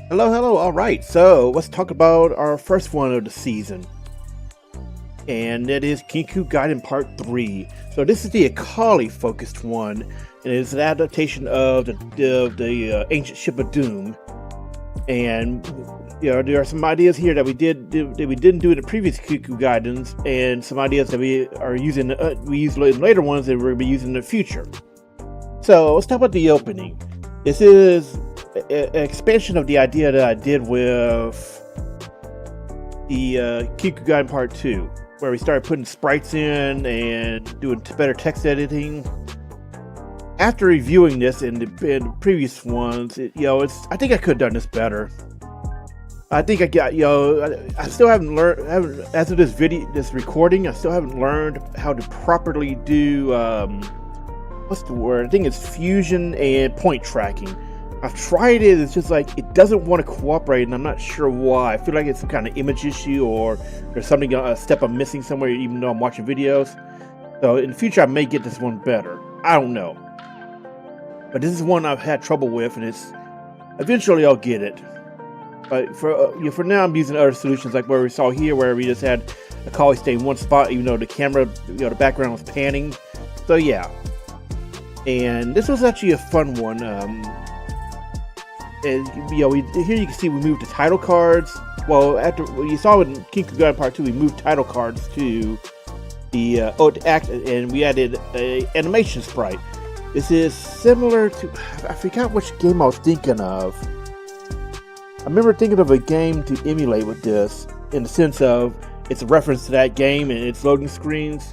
Hello, hello. All right, so let's talk about our first one of the season, and it is Kinko Gaiden Part 3. So this is the Akali focused one, and it's an adaptation of the Ancient Ship of Doom. And there are some ideas here that we didn't do in the previous Kinko Gaidens, and some ideas that we are using we use in later ones that we're going to be using in the future. So let's talk about the opening. This is an expansion of the idea that I did with the Kinko Gaiden Part 2, where we started putting sprites in and doing better text editing. After reviewing this in the previous ones, I think I could have done this better. I think I still haven't learned, as of this recording, I still haven't learned how to properly do, what's the word? I think it's fusion and point tracking. I've tried it, it's just like, it doesn't want to cooperate, and I'm not sure why. I feel like it's some kind of image issue, or there's something, a step I'm missing somewhere, even though I'm watching videos. So in the future, I may get this one better. I don't know. But this is one I've had trouble with, and eventually I'll get it. But for now, I'm using other solutions, like where we saw here, where we just had Akali stay in one spot, even though the camera, the background was panning. So yeah. And this was actually a fun one. And here you can see we moved the title cards. Well, after you saw in Kinko Gaiden Part 2, we moved title cards to the act, and we added a animation sprite. This is similar to, I forgot which game I was thinking of. I remember thinking of a game to emulate with this, in the sense of it's a reference to that game and its loading screens.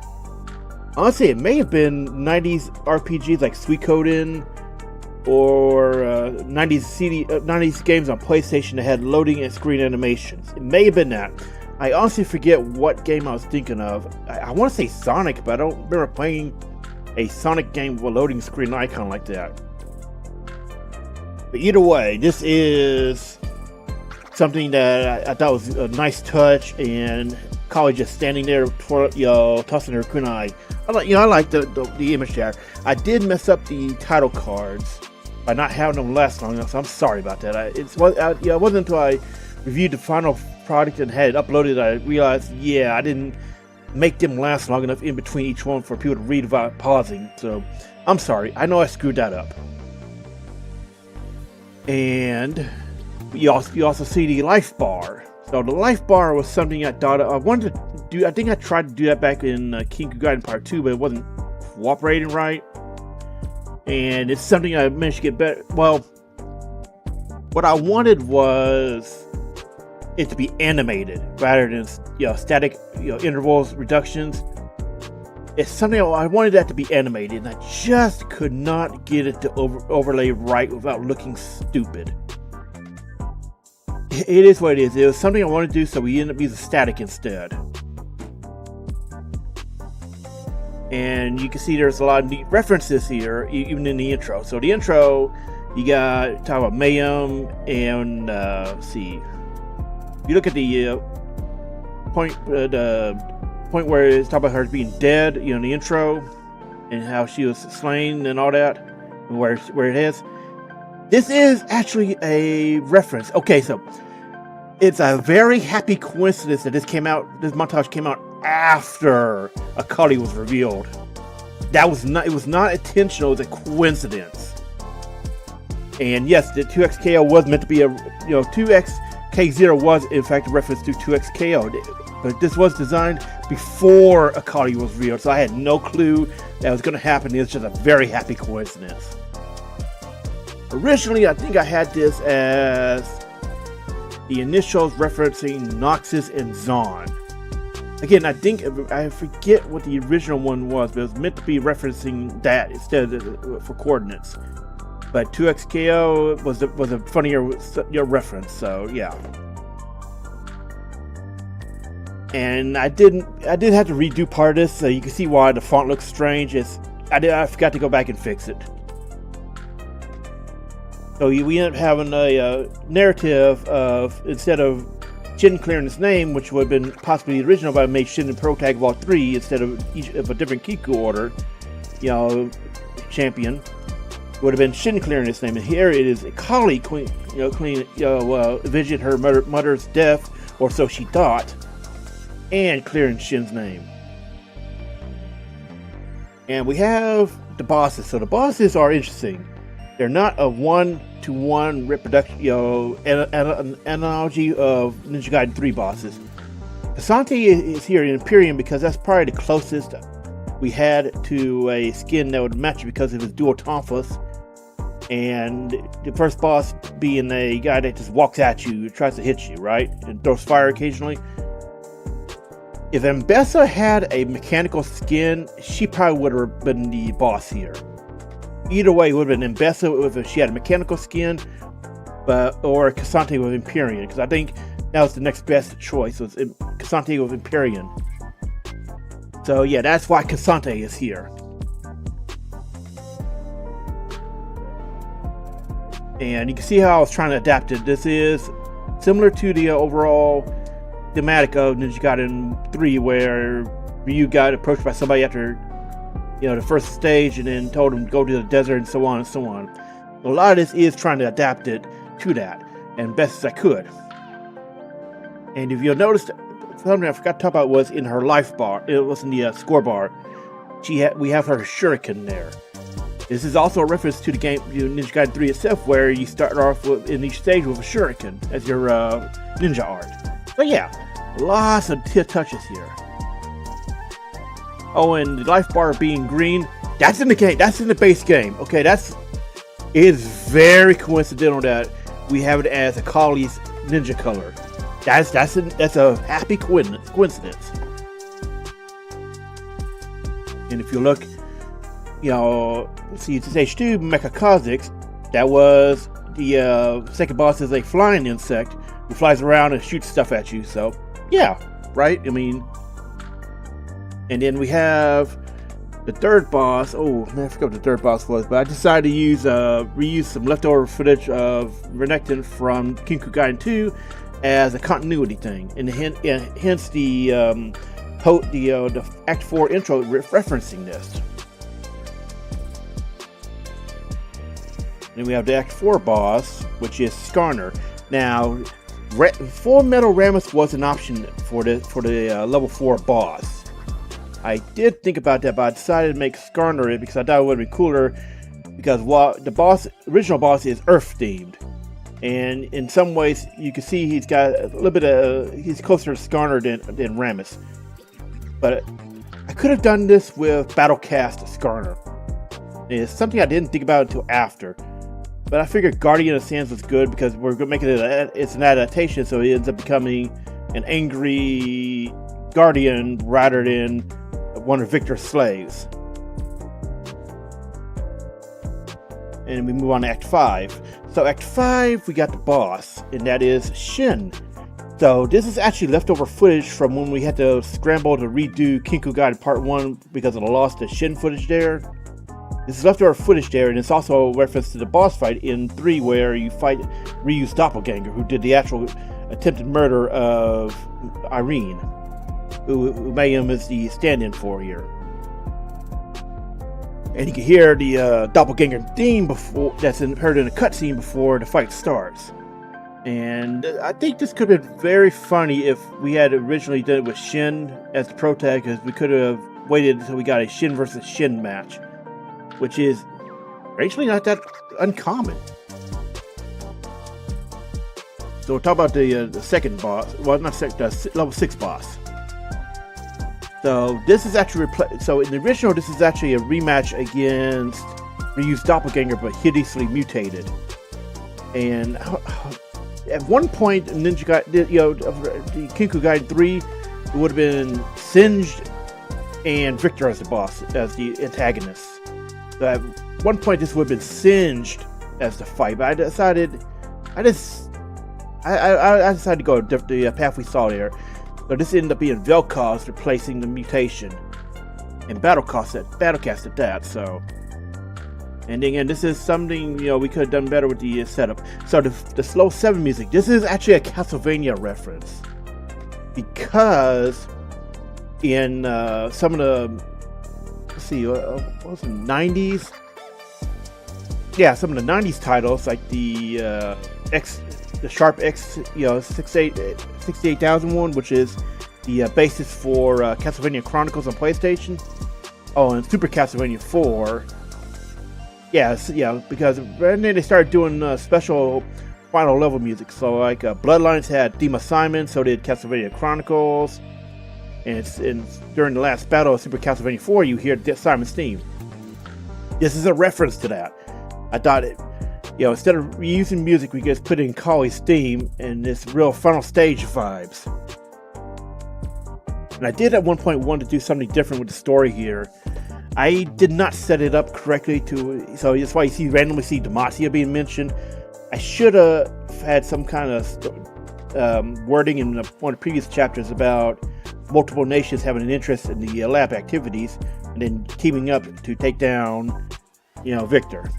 Honestly, it may have been 90s RPGs like Suikoden, or 90s games on PlayStation that had loading and screen animations. It may have been that. I honestly forget what game I was thinking of. I want to say Sonic, but I don't remember playing a Sonic game with a loading screen icon like that. But either way, this is something that I thought was a nice touch, and Akali just standing there, tossing her kunai. I like the image there. I did mess up the title cards by not having them last long enough, so I'm sorry about that. It wasn't until I reviewed the final product and had it uploaded that I realized, I didn't make them last long enough in between each one for people to read without pausing. So I'm sorry. I know I screwed that up. And you also see the life bar. So the life bar was something I thought I wanted to do. I think I tried to do that back in Kinko Gaiden Part 2, but it wasn't cooperating right. And it's something I managed to get better. Well, what I wanted was it to be animated rather than static intervals, reductions. It's something I wanted that to be animated, and I just could not get it to overlay right without looking stupid. It is what it is. It was something I wanted to do, so we ended up using static instead. And you can see there's a lot of neat references here, even in the intro. So the intro, you got talk about Mayhem, and let's see. If you look at the point where it's talking about her being dead, in the intro, and how she was slain and all that, and where it is. This is actually a reference. Okay, so it's a very happy coincidence that this montage came out after Akali was revealed. It was not intentional, it was a coincidence. And yes, the 2XKO was meant to be 2XK0 was in fact a reference to 2XKO, but this was designed before Akali was revealed, so I had no clue that was going to happen. It was just a very happy coincidence. Originally, I think I had this as the initials referencing Noxus and Zon. Again, I forget what the original one was, but it was meant to be referencing that instead for coordinates. But 2XKO was a funnier reference, so yeah. And I did have to redo part of this, so you can see why the font looks strange. I forgot to go back and fix it. So we ended up having a narrative of, instead of Shin clearing his name, which would have been possibly the original, but I made Shin and Pro Tag Vault 3 instead of a different Kiku order, champion. would have been Shin clearing his name, and here it is Akali avenging her mother's death, or so she thought, and clearing Shin's name. And we have the bosses. So the bosses are interesting. They're not a one-to-one reproduction, an analogy of Ninja Gaiden 3 bosses. Kasante is here in Imperium because that's probably the closest we had to a skin that would match because of his dual tonfas. And the first boss being a guy that just walks at you, tries to hit you, right? And throws fire occasionally. If Mbessa had a mechanical skin, she probably would have been the boss here. Either way, it would have been Mbessa if she had a mechanical skin, or Kasante with Empyrean, because I think that was the next best choice, was Kasante with Empyrean. So yeah, that's why Kasante is here. And you can see how I was trying to adapt it. This is similar to the overall thematic of Ninja Gaiden 3, where Ryu got approached by somebody after the first stage and then told him to go to the desert and so on and so on. A lot of this is trying to adapt it to that, and best as I could. And if you'll notice, something I forgot to talk about was in her life bar. It was in the score bar. We have her shuriken there. This is also a reference to the game Ninja Gaiden 3 itself, where you start off in each stage with a shuriken as your ninja art. So yeah, lots of touches here. Oh, and the life bar being green, that's in the game. That's in the base game. Okay, it is very coincidental that we have it as Akali's ninja color. That's a happy coincidence. And if you look, see stage 2, Mecha Kha'Zix, that was the second boss is a flying insect who flies around and shoots stuff at you. So yeah, right? I mean, and then we have the third boss. Oh man, I forgot what the third boss was, but I decided to reuse some leftover footage of Renekton from Kinko Gaiden 2 as a continuity thing, and hence the Act 4 intro referencing this. Then we have the Act 4 boss, which is Skarner. Now, Full Metal Rammus was an option for the level 4 boss. I did think about that, but I decided to make Skarner it because I thought it would be cooler, because the original boss is Earth themed, and in some ways you can see he's got a little bit he's closer to Skarner than Rammus. But I could have done this with Battlecast Skarner. It's something I didn't think about until after. But I figured Guardian of Sands was good because we're making it's an adaptation, so it ends up becoming an angry guardian rather than one of Victor's slaves. And we move on to Act 5. So Act 5, we got the boss, and that is Shin. So this is actually leftover footage from when we had to scramble to redo Kinko Gaiden Part 1 because of the loss to Shin footage there. This is leftover footage there, and it's also a reference to the boss fight in 3 where you fight Ryu's doppelganger, who did the actual attempted murder of Irene, who Mayhem is the stand-in for here. And you can hear the doppelganger theme that's heard in a cutscene before the fight starts. And I think this could have been very funny if we had originally done it with Shin as the protagonist. We could have waited until we got a Shin versus Shin match, which is actually not that uncommon. So we'll talk about the second boss. Well, not second, level 6 boss. So this is actually so in the original, this is actually a rematch against Ryu's doppelganger, but hideously mutated. And at one point, Ninja Gaiden, the Kinko Gaiden 3, it would have been Singed and Victor as the boss, as the antagonist. So at one point, this would have been Singed as the fight, but I decided to go the path we saw there. So this ended up being Vel'Koz replacing the mutation, and Battlecast at that. So, and again, this is something we could have done better with the setup. So the slow 7 music. This is actually a Castlevania reference, because in some of the what was it, 90s, yeah, some of the '90s titles like the the Sharp X, 68000 one, which is the basis for Castlevania Chronicles on PlayStation. Oh, and Super Castlevania 4. Yes, yeah, because then they started doing special final level music. So like Bloodlines had theme of Simon, so did Castlevania Chronicles, and during the last battle of Super Castlevania 4, you hear Simon's theme. This is a reference to that. I thought it, instead of reusing music, we just put in Akali's theme and this real final stage vibes. And I did at one point want to do something different with the story here. I did not set it up correctly so that's why you randomly see Demacia being mentioned. I should have had some kind of wording in one of the previous chapters about multiple nations having an interest in the lab activities and then teaming up to take down, Victor.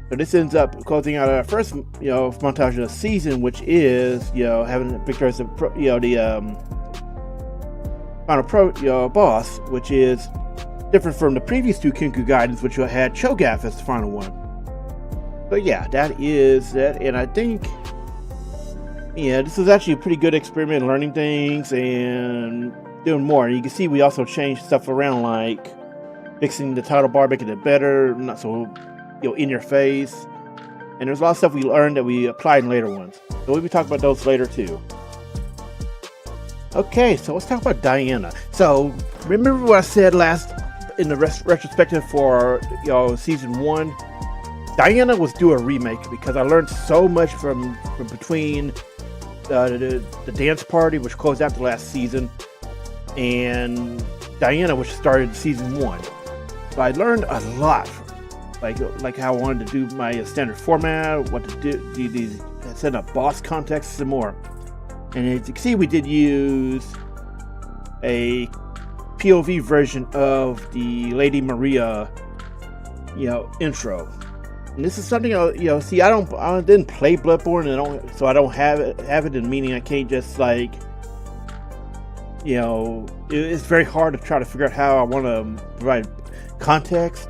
So this ends up closing out our first, montage of the season, which is, having Victor as the final boss, which is different from the previous two Kinku Gaidens, which had Cho'Gath as the final one. So yeah, that is that, and I think, this is actually a pretty good experiment in learning things and doing more. And you can see we also changed stuff around, like fixing the title bar, making it better, not so in your face. And there's a lot of stuff we learned that we applied in later ones. So we'll be talking about those later too. Okay, so let's talk about Diana. So remember what I said last in the retrospective for season 1? Diana was due a remake because I learned so much from between the dance party, which closed out the last season, and Diana, which started season 1. So I learned a lot, like how I wanted to do my standard format, what to do these, set up boss contexts and more. And as you can see, we did use a POV version of the Lady Maria, intro. And this is something I didn't play Bloodborne, and I don't have it in, meaning I can't just it's very hard to try to figure out how I want to provide context.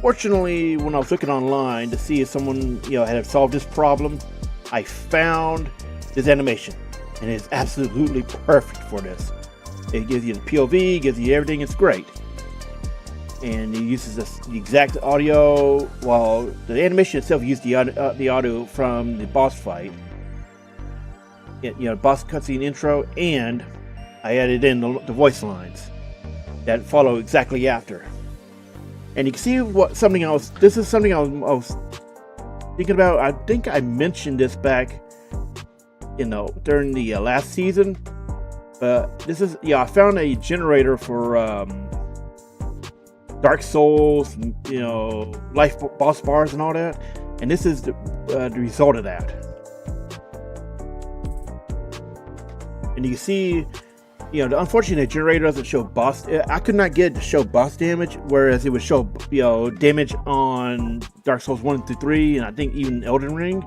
Fortunately, when I was looking online to see if someone had solved this problem, I found this animation, and it's absolutely perfect for this. It gives you the POV, gives you everything. It's great, and it uses the exact audio. While the animation itself used the audio from the boss fight, boss cutscene intro, and I added in the voice lines that follow exactly after. And you can see this is something I was thinking about. I think I mentioned this back, during the last season. But this is, I found a generator for Dark Souls, life boss bars and all that. And this is the result of that. And you can see, the unfortunate generator doesn't show boss. I could not get it to show boss damage, whereas it would show, damage on Dark Souls 1 through 3, and I think even Elden Ring.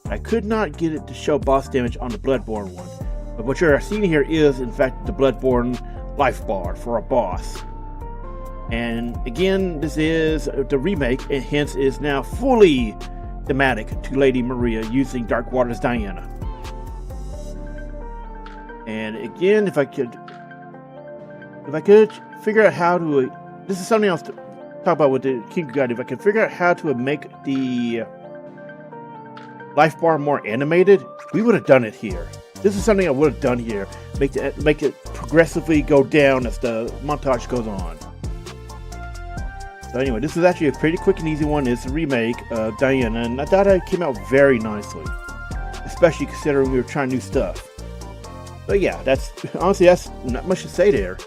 I could not get it to show boss damage on the Bloodborne one. But what you're seeing here is, in fact, the Bloodborne life bar for a boss. And again, this is the remake, and hence is now fully thematic to Lady Maria using Darkwater's Diana. And again, if I could figure out how to, this is something else to talk about with the Kinku Gaiden. If I could figure out how to make the life bar more animated, we would have done it here. This is something I would have done here. Make it progressively go down as the montage goes on. So anyway, this is actually a pretty quick and easy one. It's a remake of Diana, and I thought it came out very nicely, especially considering we were trying new stuff. But yeah, that's not much to say there.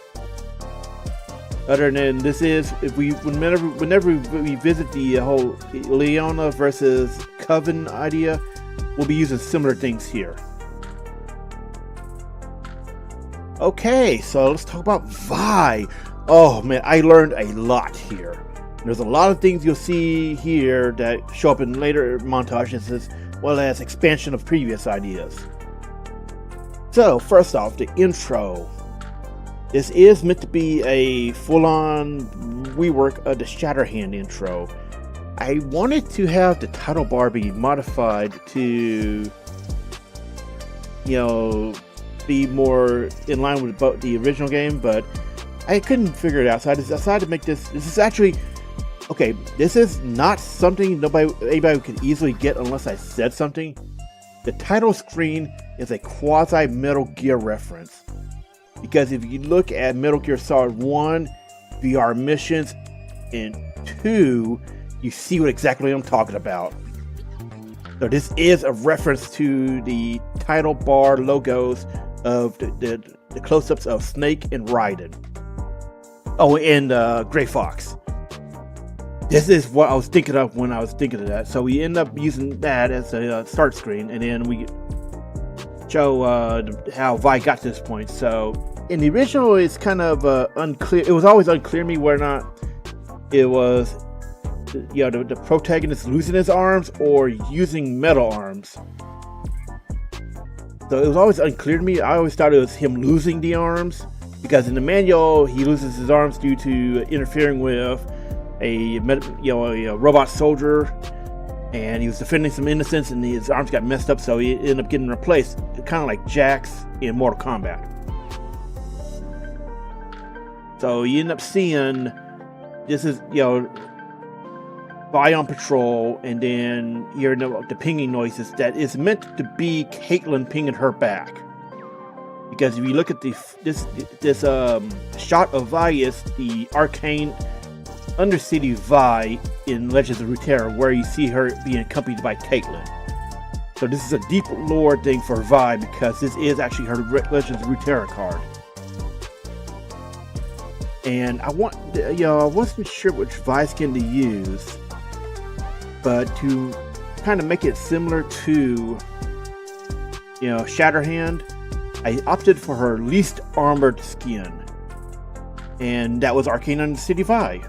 Other than this is, whenever we visit the whole Leona versus Coven idea, we'll be using similar things here. Okay, so let's talk about Vi. Oh man, I learned a lot here. There's a lot of things you'll see here that show up in later montages, as well as expansion of previous ideas. So first off, the intro. This is meant to be a full-on rework of the Shatterhand intro. I wanted to have the title bar be modified to, be more in line with the original game, but I couldn't figure it out, so I decided to make this. This is actually, okay, this is not something anybody could easily get unless I said something. The title screen is a quasi Metal Gear reference. Because if you look at Metal Gear Solid 1, VR missions, and 2, you see exactly what I'm talking about. So this is a reference to the title bar logos of the close-ups of Snake and Raiden. Oh, and Gray Fox. This is what I was thinking of when I was thinking of that. So we end up using that as a start screen, and then we show how Vi got to this point. So in the original, it's kind of unclear. It was always unclear to me whether or not it was the protagonist losing his arms or using metal arms. So it was always unclear to me. I always thought it was him losing the arms, because in the manual he loses his arms due to interfering with a robot soldier, and he was defending some innocents, and his arms got messed up, so he ended up getting replaced, kind of like Jax in Mortal Kombat. So you end up seeing this is Vi on patrol, and then you hear the pinging noises. That is meant to be Caitlyn pinging her back, because if you look at this shot of Vi, is the arcane Undercity Vi in Legends of Runeterra, where you see her being accompanied by Caitlyn. So this is a deep lore thing for Vi, because this is actually her Legends of Runeterra card. And I wasn't sure which Vi skin to use, but to kind of make it similar to Shatterhand, I opted for her least armored skin, and that was Arcane Undercity Vi.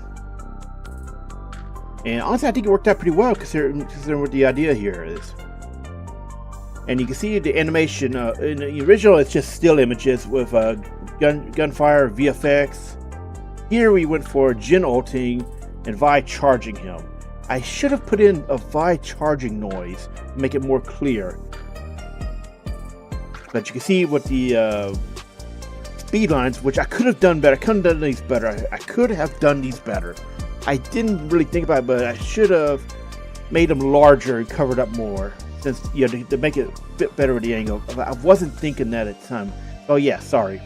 And honestly, I think it worked out pretty well, considering what the idea here is. And you can see the animation in the original, it's just still images with gunfire, VFX. Here we went for Jin ulting and Vi charging him. I should have put in a Vi charging noise to make it more clear. But you can see with the speed lines, which I could have done better. I could have done these better. I could have done these better. I didn't really think about it, but I should have made them larger and covered up more, since to make it a bit better with the angle. I wasn't thinking that at the time. Oh yeah, sorry.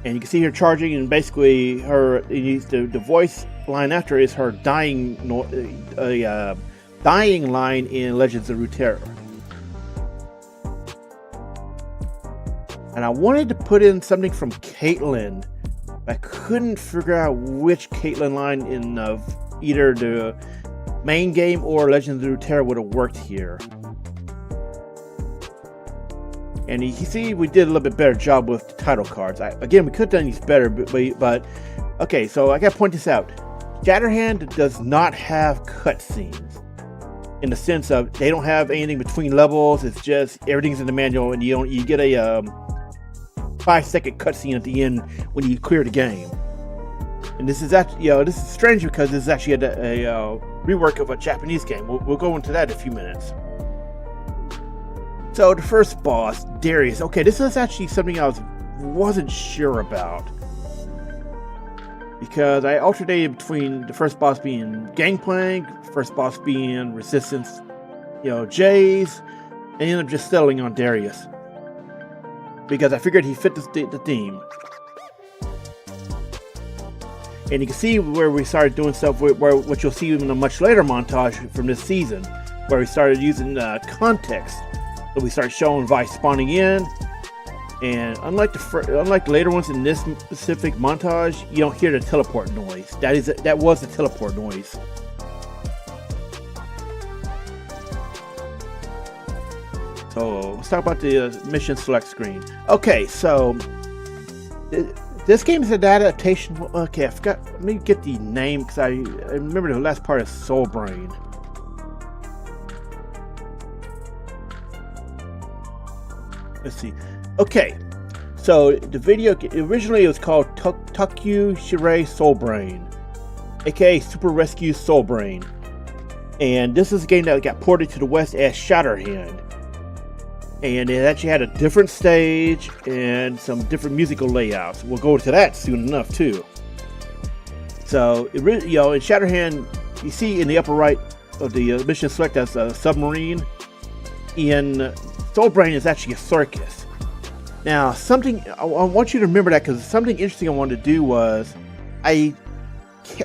And you can see her charging, and basically the voice line after is her dying line in Legends of Runeterra. And I wanted to put in something from Caitlyn. I couldn't figure out which Caitlyn line in either the main game or Legends of Runeterra would have worked here. And you can see we did a little bit better job with the title cards. Again, we could have done these better, but okay, so I gotta point this out. Shatterhand does not have cutscenes, in the sense of they don't have anything between levels. It's just everything's in the manual, and you get a 5-second cutscene at the end when you clear the game. And this is actually, this is strange, because this is actually a rework of a Japanese game. We'll go into that in a few minutes. So the first boss, Darius. Okay, this is actually something I wasn't sure about, because I alternated between the first boss being Gangplank, first boss being Resistance, Jays, and ended up just settling on Darius, because I figured he fit the theme. And you can see where we started doing stuff, which you'll see in a much later montage from this season, where we started using context. So we start showing Vi spawning in, and unlike the later ones in this specific montage, you don't hear the teleport noise. That was the teleport noise. So let's talk about the mission select screen. Okay, so this game is an adaptation. Okay, I forgot. Let me get the name, because I remember the last part is Soul Brain. Let's see. Okay, So the video originally it was called Takyu Shirei Soul Brain, aka Super Rescue Soul Brain, and this is a game that got ported to the West as Shatterhand, and it actually had a different stage and some different musical layouts. We'll go into that soon enough too. So in Shatterhand, you see in the upper right of the mission select as a submarine. In Soul Brain is actually a circus. Now, something I want you to remember that, because something interesting I wanted to do was I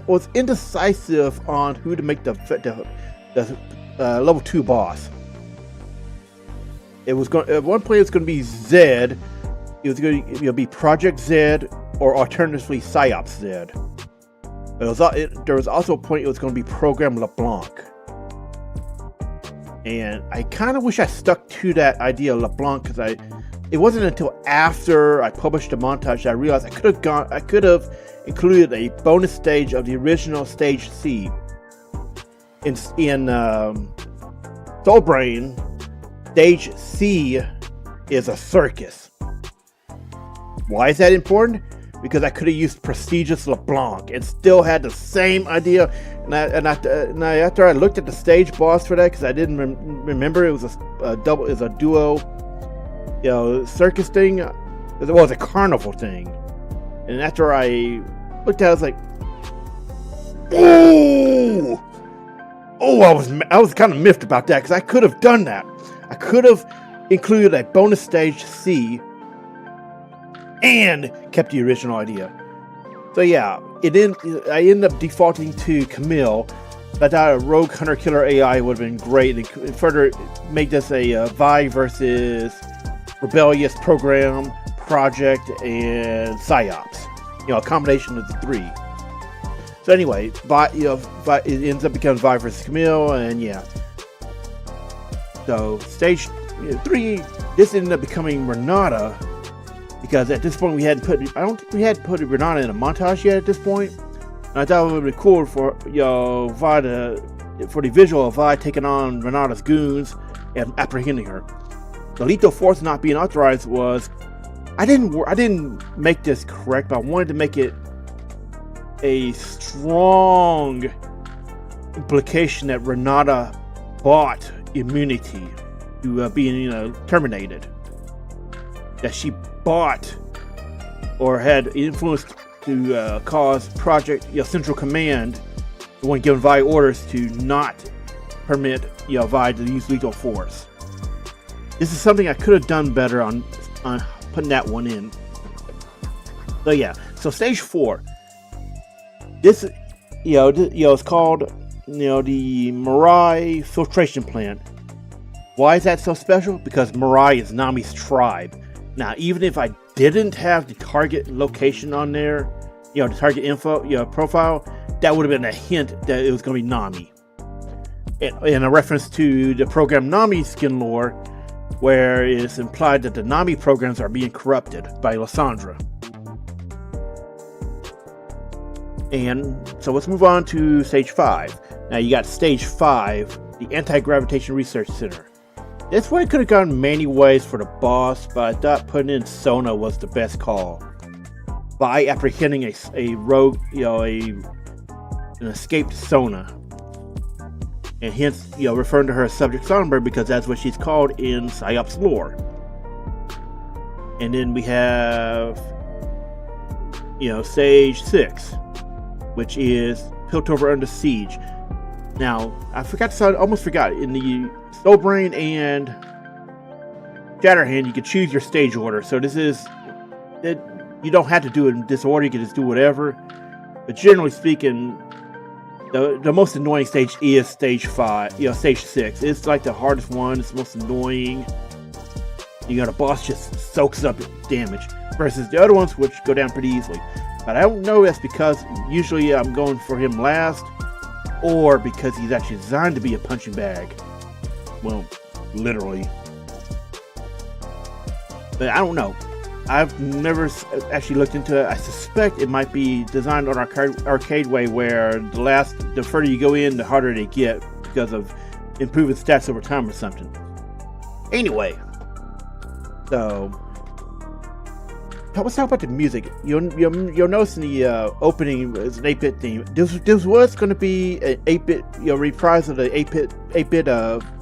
was indecisive on who to make the level 2 boss. It was going at one point. It was going to be Zed. It was going to be Project Zed, or alternatively Psyops Zed. There was also a point it was going to be Program LeBlanc. And I kind of wish I stuck to that idea of LeBlanc, because it wasn't until after I published the montage that I realized I could have included a bonus stage of the original Stage C. In Soul Brain, Stage C is a circus. Why is that important? Because I could have used Prestigious LeBlanc and still had the same idea. And after I looked at the stage boss for that, because I didn't remember it was a duo, circus thing. It was a carnival thing. And after I looked at it, I was like, I was kind of miffed about that, because I could have done that. I could have included a bonus stage C and kept the original idea. So yeah, I ended up defaulting to Camille. I thought a Rogue Hunter Killer AI would have been great, and further make this a Vi versus Rebellious Program, Project, and Psyops. A combination of the three. So anyway, it ends up becoming Vi versus Camille, and yeah. So stage 3, this ended up becoming Renata, because at this point I don't think we had put Renata in a montage yet at this point. And I thought it would be cool for Vi for the visual of Vi taking on Renata's goons and apprehending her. The lethal force not being authorized was I didn't make this correct, but I wanted to make it a strong implication that Renata bought immunity to being terminated. That she bought or had influenced to cause Project Central Command, the one giving Vi orders, to not permit Vi to use lethal force. This is something I could have done better on putting that one in. So yeah, so stage 4. This it's called the Mirai filtration plant. Why is that so special? Because Mirai is Nami's tribe. Now, even if I didn't have the target location on there, the target info, profile, that would have been a hint that it was going to be Nami. In a reference to the program Nami skin lore, where it's implied that the Nami programs are being corrupted by Lysandra. And so let's move on to stage 5. Now you got stage 5, the Anti-Gravitation Research Center. This one could have gone many ways for the boss, but I thought putting in Sona was the best call. By apprehending a rogue, an escaped Sona. And hence, referring to her as Subject Songbird, because that's what she's called in Psyops lore. And then we have, stage 6, which is Piltover Under Siege. Now, I almost forgot, in the Soul Brain and Shatterhand, you can choose your stage order. So this is, you don't have to do it in this order, you can just do whatever. But generally speaking, the most annoying stage is stage 5, stage 6. It's like the hardest one, it's the most annoying. The boss just soaks up damage, versus the other ones, which go down pretty easily. But I don't know if that's because usually I'm going for him last, or because he's actually designed to be a punching bag. Well, literally. But I don't know. I've never actually looked into it. I suspect it might be designed on arcade way, where the further you go in, the harder they get because of improving stats over time or something. Anyway, so let's talk about the music. You'll notice in the opening is an 8-bit theme. This was going to be an 8-bit reprise of the 8-bit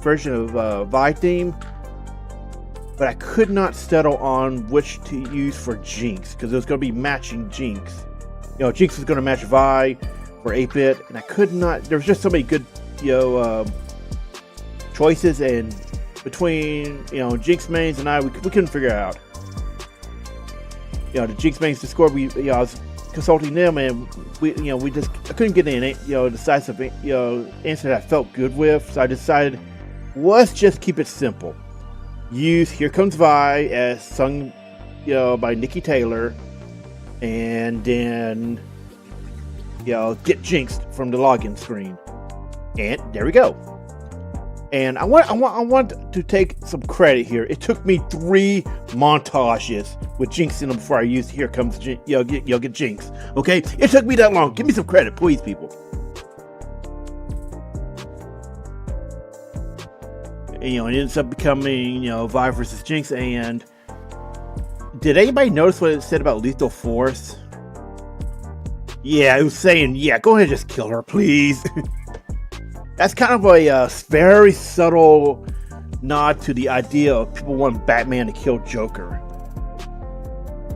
version of Vi theme, but I could not settle on which to use for Jinx because it was going to be matching Jinx. Jinx was going to match Vi for 8-bit, and I could not. There was just so many good choices, and between Jinx mains and we couldn't figure it out. The Jinx mains Discord, I was consulting them, and I couldn't get an decisive answer that I felt good with. So I decided, let's just keep it simple. Use "Here Comes Vi" as sung, by Nikki Taylor, and then get jinxed from the login screen, and there we go. And I want to take some credit here. It took me 3 montages with Jinx in them before I used "Here Comes get Jinx." Okay, it took me that long. Give me some credit, please, people. It ends up becoming Vi versus Jinx. And did anybody notice what it said about Lethal Force? Yeah, it was saying, go ahead and just kill her, please. That's kind of a very subtle nod to the idea of people wanting Batman to kill Joker.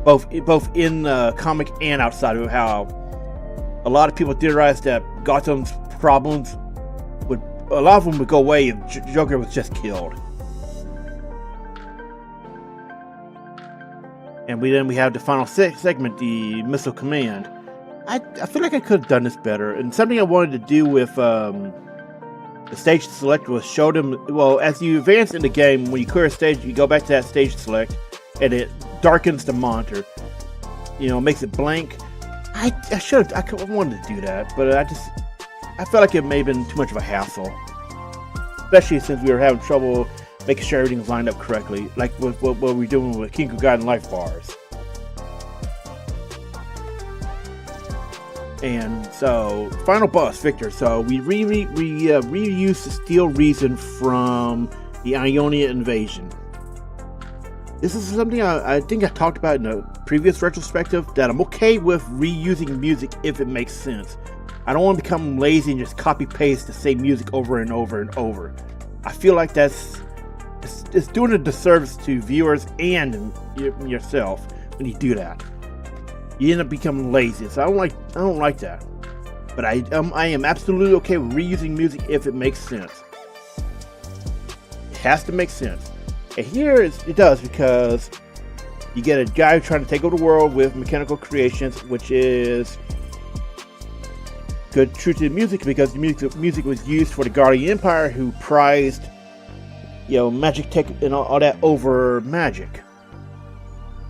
Both in the comic and outside of it, how a lot of people theorized that Gotham's problems a lot of them would go away if Joker was just killed. And we have the final segment, the Missile Command. I feel like I could have done this better. And something I wanted to do with the stage select was show them, as you advance in the game, when you clear a stage, you go back to that stage select, and it darkens the monitor. Makes it blank. I wanted to do that, but I felt like it may have been too much of a hassle. Especially since we were having trouble making sure everything was lined up correctly, like with what we're doing with Kinko Gaiden Life Bars. And so, final boss, Victor. So we reused the Steel Reason from the Ionia Invasion. This is something I think I talked about in a previous retrospective, that I'm okay with reusing music if it makes sense. I don't want to become lazy and just copy-paste the same music over and over and over. I feel like it's doing a disservice to viewers and yourself when you do that. You end up becoming lazy, so I don't like that. But I am absolutely okay with reusing music if it makes sense. It has to make sense. And here it does, because you get a guy trying to take over the world with mechanical creations, which is good, true to the music, because the music was used for the Guardian Empire, who prized, magic tech and all that over magic.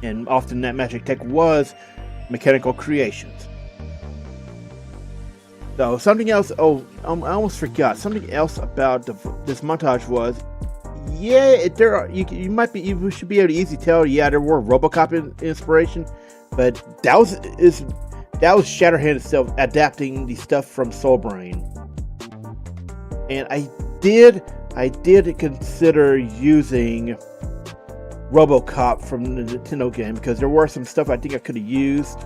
And often that magic tech was mechanical creations. So something else. I almost forgot something else about this montage was. You should be able to easily tell. There were RoboCop inspiration, but that was Shatterhand itself adapting the stuff from Soulbrain. And I did consider using RoboCop from the Nintendo game, because there were some stuff I think I could have used.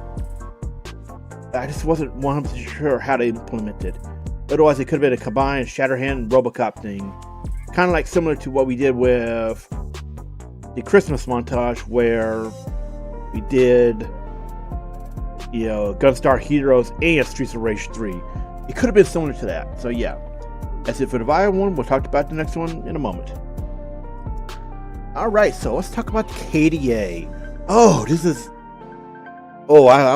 I just wasn't 100% sure how to implement it. Otherwise, it could have been a combined Shatterhand and RoboCop thing. Kind of like similar to what we did with the Christmas montage, where we did, Gunstar Heroes and Streets of Rage 3. It could have been similar to that. So yeah, that's it for the Via one. We'll talk about the next one in a moment. Alright, so let's talk about KDA. I've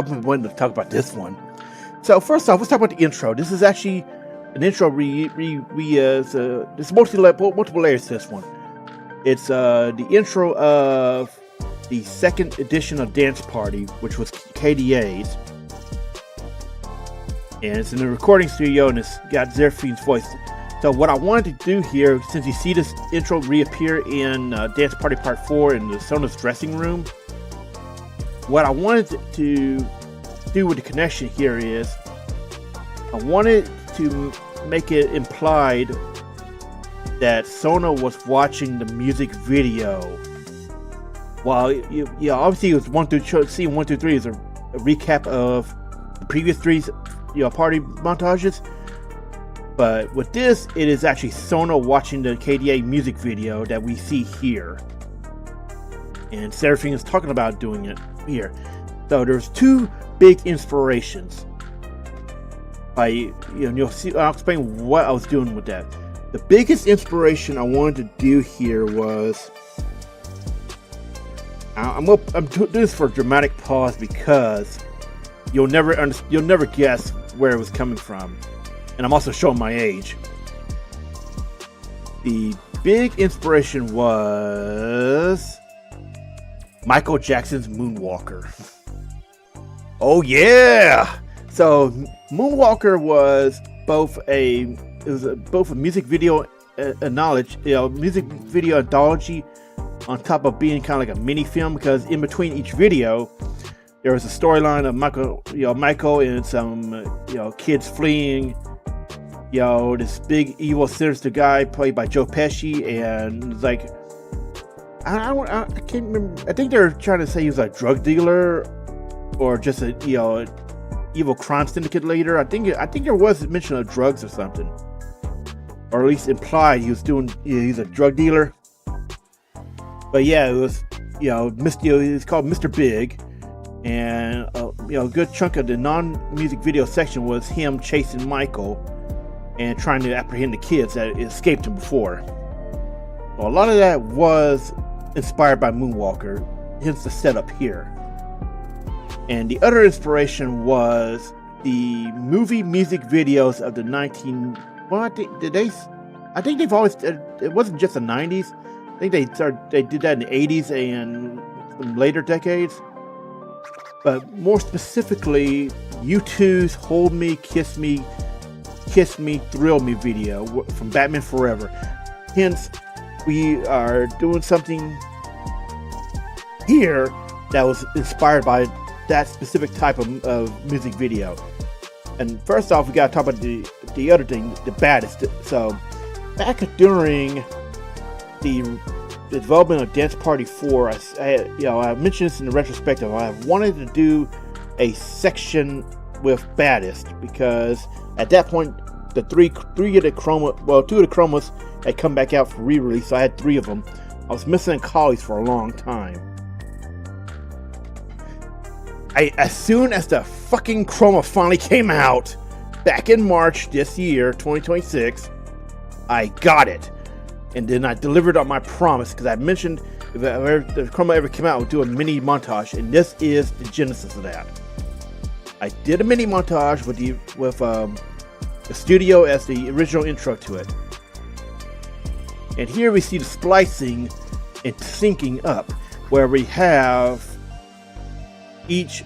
been wanting to talk about this one. So first off, let's talk about the intro. This is actually an intro there's multiple layers to this one. It's the intro of the second edition of Dance Party, which was KDA's. And it's in the recording studio, and it's got Zerfine's voice. So what I wanted to do here, since you see this intro reappear in Dance Party Part 4 in the Sona's dressing room, what I wanted to do with the connection here is, I wanted to make it implied that Sona was watching the music video Well, obviously it was scene 1 through 3 is a recap of the previous three, party montages. But with this, it is actually Sona watching the KDA music video that we see here. And Seraphine is talking about doing it here. So there's two big inspirations. You'll see, I'll explain what I was doing with that. The biggest inspiration I wanted to do here was, I'm doing this for a dramatic pause because you'll never guess where it was coming from. And I'm also showing my age. The big inspiration was Michael Jackson's Moonwalker. Oh yeah! So Moonwalker was both a music video music video anthology on top of being kind of like a mini film, because in between each video there was a storyline of Michael and some kids fleeing this big evil sinister guy played by Joe Pesci, and it's like I can't remember. I think they're trying to say he was a drug dealer or just a evil crime syndicate leader. I think there was a mention of drugs or something, or at least implied he was doing. He's a drug dealer. But yeah, it was it's called Mr. Big, and a good chunk of the non-music video section was him chasing Michael and trying to apprehend the kids that escaped him before. Well, a lot of that was inspired by Moonwalker, hence the setup here. And the other inspiration was the movie music videos of the I think they've always, it wasn't just the 90s. I think they did that in the 80s and some later decades. But more specifically, U2's Hold Me, Kiss Me, Thrill Me video from Batman Forever. Hence, we are doing something here that was inspired by that specific type of music video. And first off, we gotta talk about the other thing, the baddest. So, back during the development of Dance Party 4, I mentioned this in the retrospective. I wanted to do a section with baddest because at that point, the two of the chromas had come back out for re-release, so I had 3 of them. I was missing Akali's for a long time. As soon as the fucking chroma finally came out, back in March this year, 2026, I got it. And then I delivered on my promise, because I mentioned if the chroma ever came out, I would do a mini montage, and this is the genesis of that. I did a mini montage with the studio as the original intro to it. And here we see the splicing and syncing up, where we have each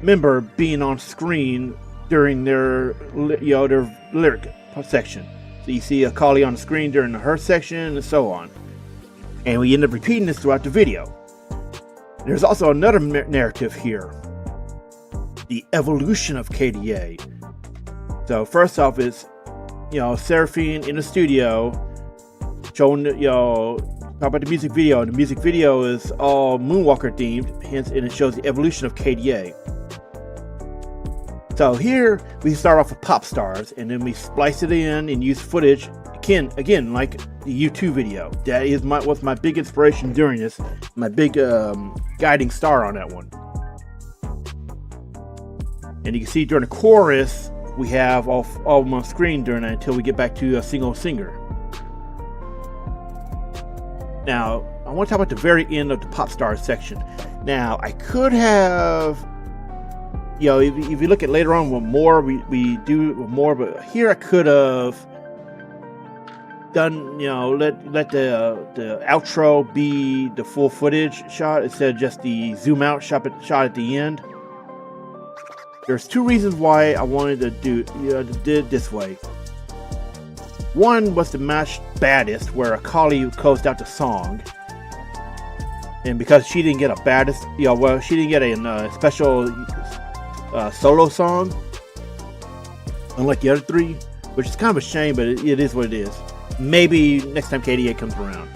member being on screen during their lyric section. So you see Akali on the screen during her section and so on. And we end up repeating this throughout the video. There's also another narrative here. The evolution of KDA. So first off is, Seraphine in the studio showing, talk about the music video. The music video is all Moonwalker themed, hence, and it shows the evolution of KDA. So here we start off with pop stars, and then we splice it in and use footage again like the U2 video. That was my big inspiration during this, my big guiding star on that one. And you can see during the chorus we have all of them on screen during that until we get back to a single singer. Now, I want to talk about the very end of the pop stars section. Now, I could have, if you look at later on with more, we do more, but here I could have done, let the outro be the full footage shot instead of just the zoom out shot at the end. There's 2 reasons why I wanted to do it this way. One was to match Baddest, where Akali closed out the song, and because she didn't get a Baddest, she didn't get a special solo song, unlike the other 3, which is kind of a shame, but it is what it is. Maybe next time KDA comes around.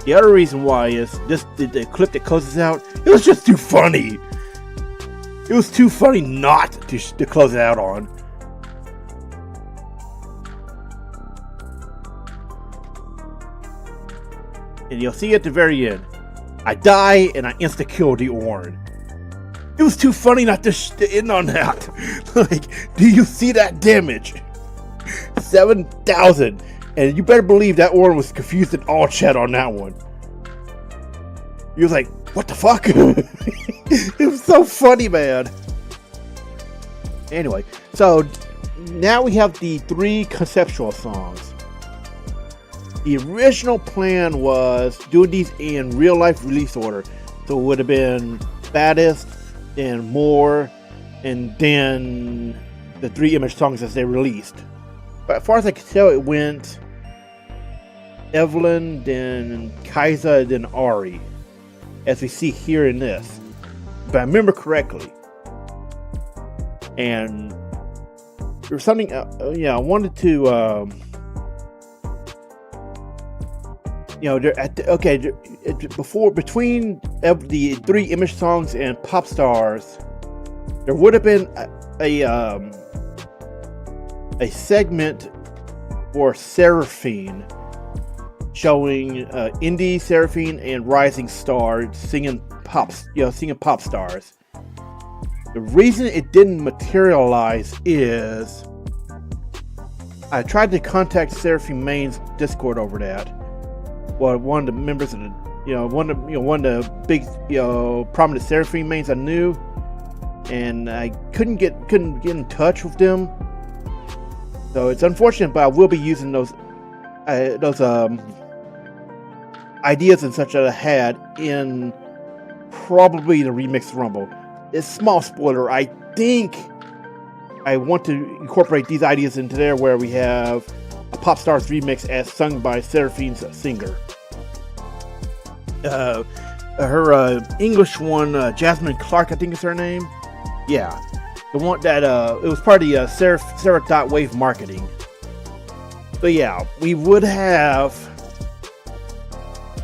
The other reason why is the clip that closes out, it was just too funny. It was too funny not to close it out on. And you'll see at the very end, I die and I insta-kill the Orin. It was too funny not to end on that. Like, do you see that damage? 7,000. And you better believe that Orin was confused in all chat on that one. He was like, what the fuck? It was so funny, man. Anyway, so now we have the 3 conceptual songs. The original plan was doing these in real life release order. So it would have been Baddest, then More, and then the 3 image songs as they released. But as far as I can tell, it went Evelyn, then Kaisa, then Ari, as we see here in this. If I remember correctly. And there was something, I wanted to, between the 3 image songs and Pop Stars, there would have been a segment for Seraphine, showing indie Seraphine and rising star singing pop stars. The reason it didn't materialize is I tried to contact Seraphine Main's Discord over that. Well, one of the members of the, one of the big, prominent Seraphine Mains I knew, and I couldn't get in touch with them. So it's unfortunate, but I will be using those ideas and such that I had in probably the Remix Rumble. It's a small spoiler. I think I want to incorporate these ideas into there, where we have a Pop Stars remix as sung by Seraphine's singer. Her English one, Jasmine Clark, I think is her name. Yeah, the one that it was part of the Sarah Wave marketing. So yeah, we would have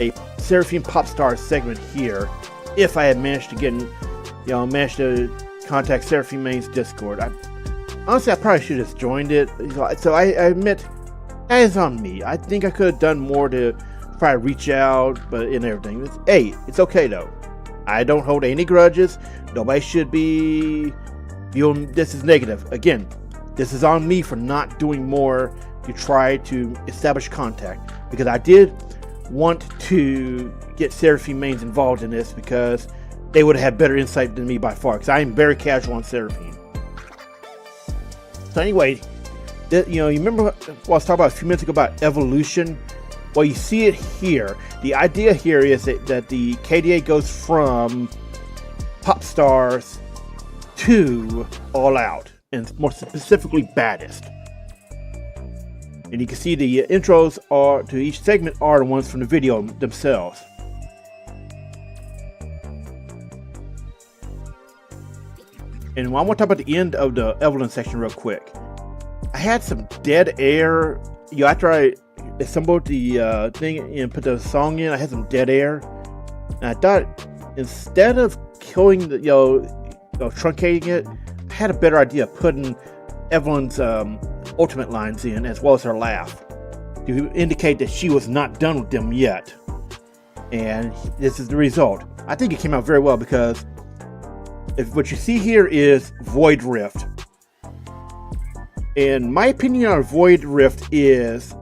a Seraphine Pop Stars segment here if I had managed to managed to contact Seraphine Main's Discord. Honestly, I probably should have joined it. So I admit, that is on me. I think I could have done more to try to reach out, but in everything. It's okay though. I don't hold any grudges. Nobody should be viewing this as negative. Again, this is on me for not doing more to try to establish contact, because I did want to get Seraphine Mains involved in this, because they would have had better insight than me by far, because I am very casual on Seraphine. So anyway, you remember what I was talking about a few minutes ago about evolution? Well, you see it here. The idea here is that the KDA goes from Pop Stars to All Out, and more specifically Baddest. And you can see the intros to each segment are the ones from the video themselves. And I want to talk about the end of the Evelyn section real quick. I had some dead air. After I assembled the thing and put the song in, I had some dead air. And I thought, instead of killing the, truncating it, I had a better idea of putting Evelyn's ultimate lines in, as well as her laugh, to indicate that she was not done with them yet. And this is the result. I think it came out very well, because what you see here is Void Rift. And my opinion on Void Rift is,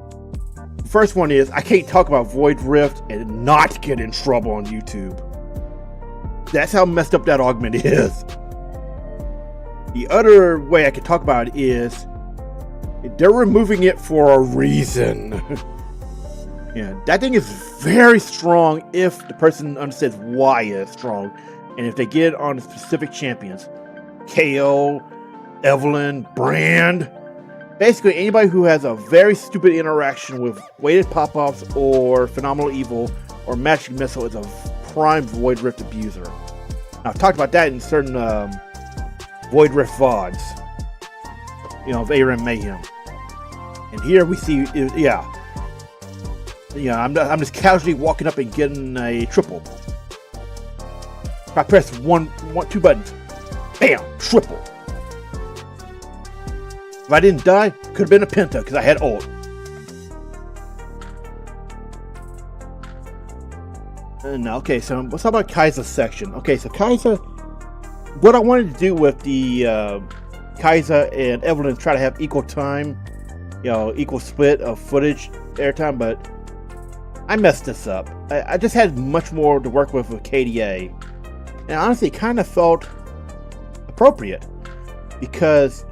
first one is, I can't talk about Void Rift and not get in trouble on YouTube. That's how messed up that augment is. The other way I could talk about it is, they're removing it for a reason. Yeah, that thing is very strong if the person understands why it's strong, and if they get on specific champions. KO, Evelyn, Brand. Basically, anybody who has a very stupid interaction with weighted pop-ups or Phenomenal Evil or Magic Missile is a prime Void Rift abuser. Now, I've talked about that in certain Void Rift VODs, of ARAM Mayhem. And here we see, I'm just casually walking up and getting a triple. If I press two buttons, bam, triple. If I didn't die, could have been a penta because I had ult. Okay, so let's talk about Kai'Sa's section. Okay, so Kai'Sa, what I wanted to do with the Kai'Sa and Evelyn is try to have equal time, equal split of footage airtime, but I messed this up. I just had much more to work with KDA, and honestly, it kind of felt appropriate because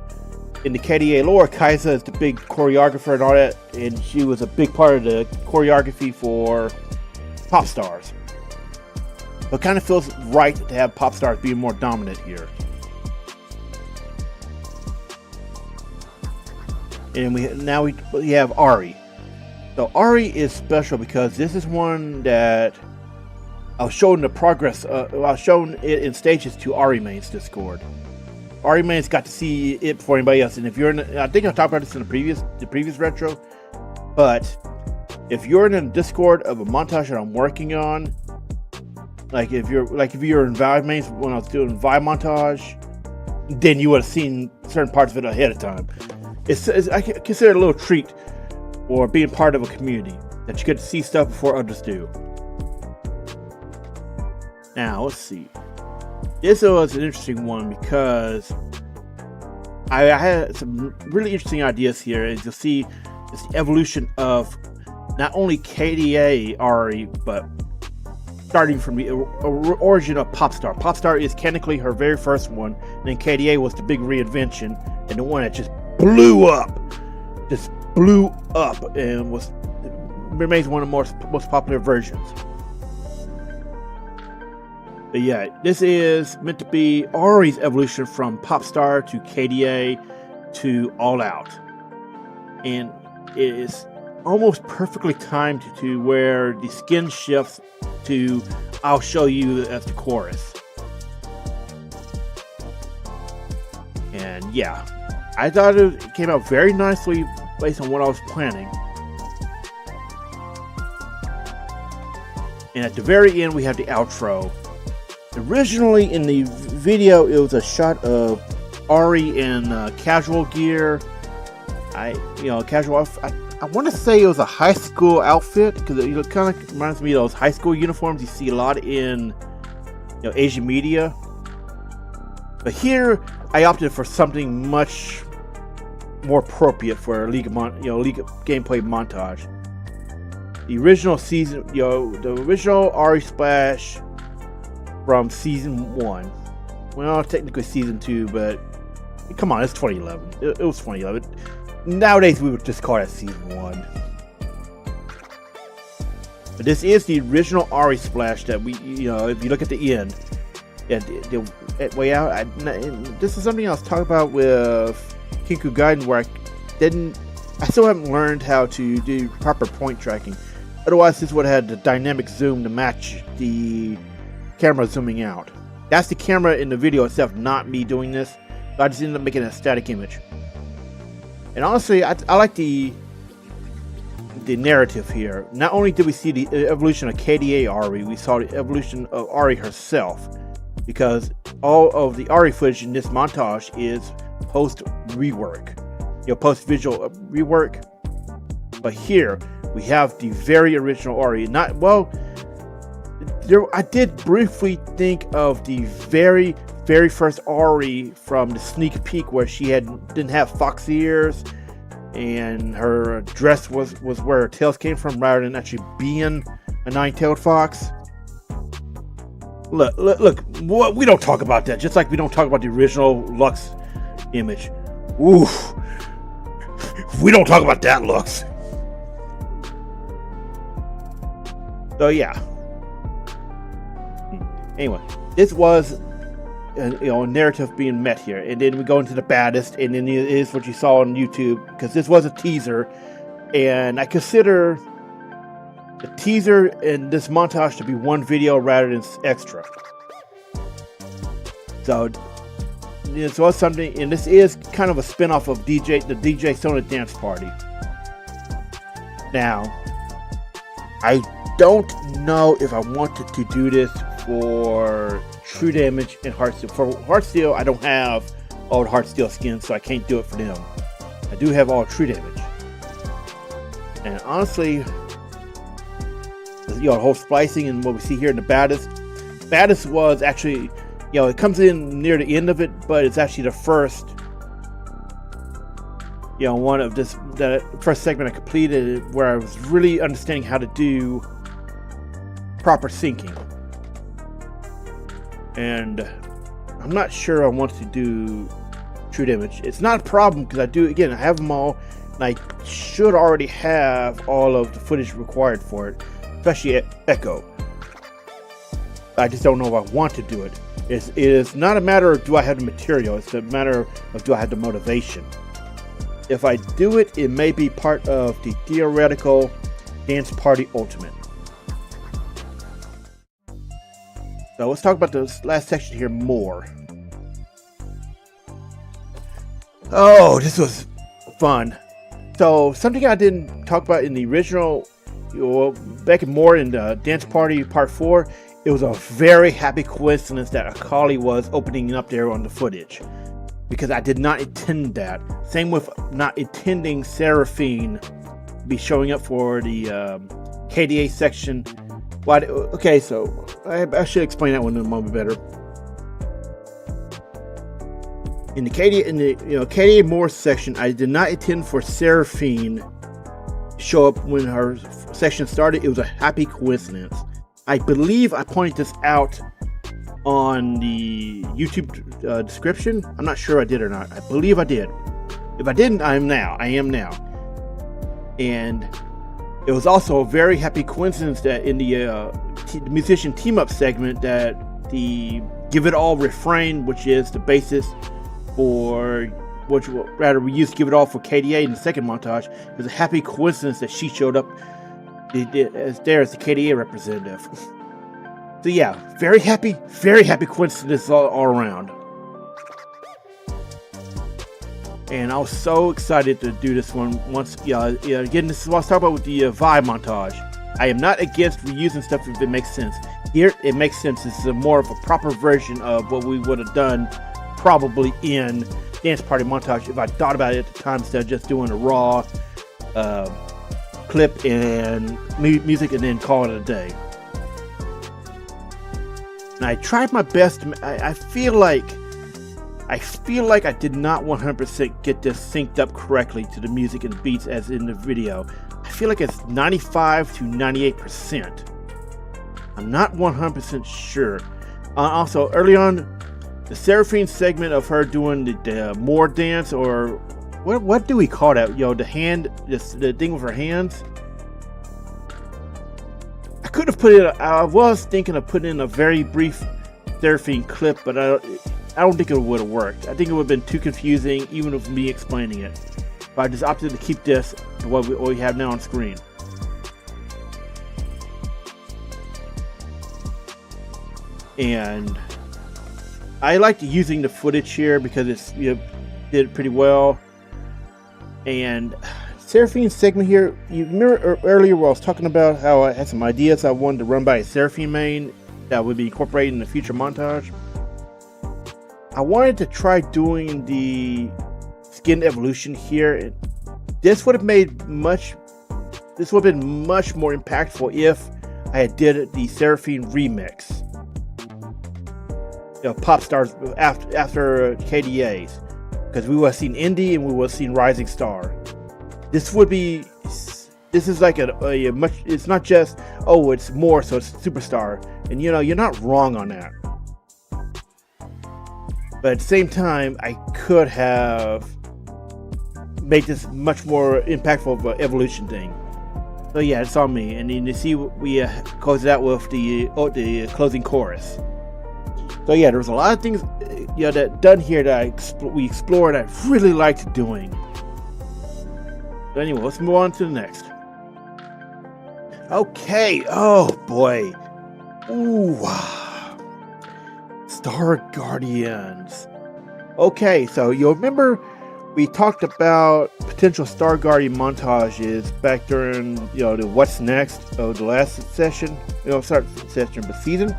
in the KDA lore, Kai'Sa is the big choreographer and all that, and she was a big part of the choreography for Pop Stars. So it kind of feels right to have Pop Stars being more dominant here. And we have Ahri. So Ahri is special because this is one that I was showing the progress. I was showing it in stages to Ahri Main's Discord. Ahri Main's got to see it before anybody else. And if you're in, I think I talked about this in the previous retro, but if you're in a Discord of a montage that I'm working on, like if you're in Vive Mains when I was doing Vive Montage, then you would have seen certain parts of it ahead of time. I consider it a little treat or being part of a community that you get to see stuff before others do. Now let's see. This was an interesting one because I had some really interesting ideas here, and you'll see it's the evolution of not only KDA Ahri, but starting from the origin of Popstar. Popstar is technically her very first one, and then KDA was the big reinvention, and the one that just blew up, and remains one of the most popular versions. But yeah, this is meant to be Ahri's evolution from Popstar to KDA to All Out, and it is almost perfectly timed to where the skin shifts to "I'll show you" as the chorus. And yeah, I thought it came out very nicely based on what I was planning. And at the very end, we have the outro. Originally in the video, it was a shot of Ahri in casual gear. Casual. I want to say it was a high school outfit because it kind of reminds me of those high school uniforms you see a lot in Asian media. But here, I opted for something much more appropriate for a League gameplay montage. The original season, the original Ahri Splash from season 1. Well, technically season 2, but come on, it's 2011. It was 2011. Nowadays, we would just call it season 1. But this is the original Ahri Splash that we, if you look at the end, the way out. This is something I was talking about with Kinku Gaiden, where I still haven't learned how to do proper point tracking. Otherwise, this would have had the dynamic zoom to match the camera zooming out. That's the camera in the video itself, not me doing this. So I just ended up making a static image. And honestly, I like the narrative here. Not only did we see the evolution of KDA Ahri, we saw the evolution of Ahri herself, because all of the Ahri footage in this montage is post rework, post-visual rework. But here we have the very original Ahri. I did briefly think of the very first Ahri from the sneak peek, where she didn't have fox ears, and her dress was where her tails came from, rather than actually being a nine-tailed fox. Look! We don't talk about that. Just like we don't talk about the original Lux image. Oof! We don't talk about that, Lux. So yeah. Anyway, this was a narrative being met here, and then we go into the baddest, and then it is what you saw on YouTube, because this was a teaser, and I consider the teaser and this montage to be one video rather than extra. So it's something, and this is kind of a spin-off of the DJ Sona Dance Party. Now, I don't know if I wanted to do this for True Damage and Heartsteel. For Heartsteel, I don't have all the Heartsteel skins, so I can't do it for them. I do have all True Damage. And honestly, the whole splicing and what we see here in the baddest was actually, it comes in near the end of it, but it's actually the first, one of the first segment I completed where I was really understanding how to do proper syncing. And I'm not sure I want to do True Damage. It's not a problem because I have them all, and I should already have all of the footage required for it, especially at Echo. I just don't know if I want to do it. It is not a matter of do I have the material, it's a matter of do I have the motivation. If I do it, it may be part of the theoretical Dance Party Ultimate. So let's talk about this last section here more. Oh, this was fun. So something I didn't talk about in the original, back more in the Dance Party Part 4, it was a very happy coincidence that Akali was opening up there on the footage. Because I did not intend that. Same with not intending Seraphine to be showing up for the KDA section. Okay, so I should explain that one in a moment better. In the KDA More section, I did not intend for Seraphine to show up when her section started. It was a happy coincidence. I believe I pointed this out on the YouTube description. I'm not sure I did or not. I believe I did. If I didn't, I am now. And it was also a very happy coincidence that in the musician team up segment, that the Give It All refrain, which is the basis for, we used to Give It All for KDA in the second montage, it was a happy coincidence that she showed up as the KDA representative. So yeah, very happy coincidence all around. And I was so excited to do this one once. Again, this is what I was talking about with the vibe montage. I am not against reusing stuff if it makes sense. Here, it makes sense. This is more of a proper version of what we would have done probably in Dance Party Montage if I thought about it at the time, instead of just doing a raw clip and music and then call it a day. And I tried my best. I feel like I did not 100% get this synced up correctly to the music and beats as in the video. I feel like it's 95 to 98%. I'm not 100% sure. Also, early on, the Seraphine segment of her doing the more dance, or what do we call that? The hand, the thing with her hands. I could have put it. I was thinking of putting in a very brief Seraphine clip, but I don't think it would have worked. I think it would have been too confusing, even with me explaining it. But I just opted to keep this what we have now on screen. And I liked using the footage here because it's did it pretty well. And Seraphine segment here, you remember earlier where I was talking about how I had some ideas I wanted to run by a Seraphine main that would be incorporated in the future montage. I wanted to try doing the skin evolution here. This would have been much more impactful if I had did the Seraphine remix. Pop stars after KDAs, because we would have seen Indie and we would have seen Rising Star. This is like a much. It's not just it's more, so it's Superstar, and you're not wrong on that. But at the same time, I could have made this much more impactful of an evolution thing. So yeah, it's on me. And then you see we close it out with the closing chorus. So yeah, there's a lot of things that done here that we explored. I really liked doing. But anyway, let's move on to the next. Okay. Oh boy. Ooh. Star Guardians. Okay, so you'll remember We talked about potential Star Guardian montages back during, the What's Next of the last session, session, but season.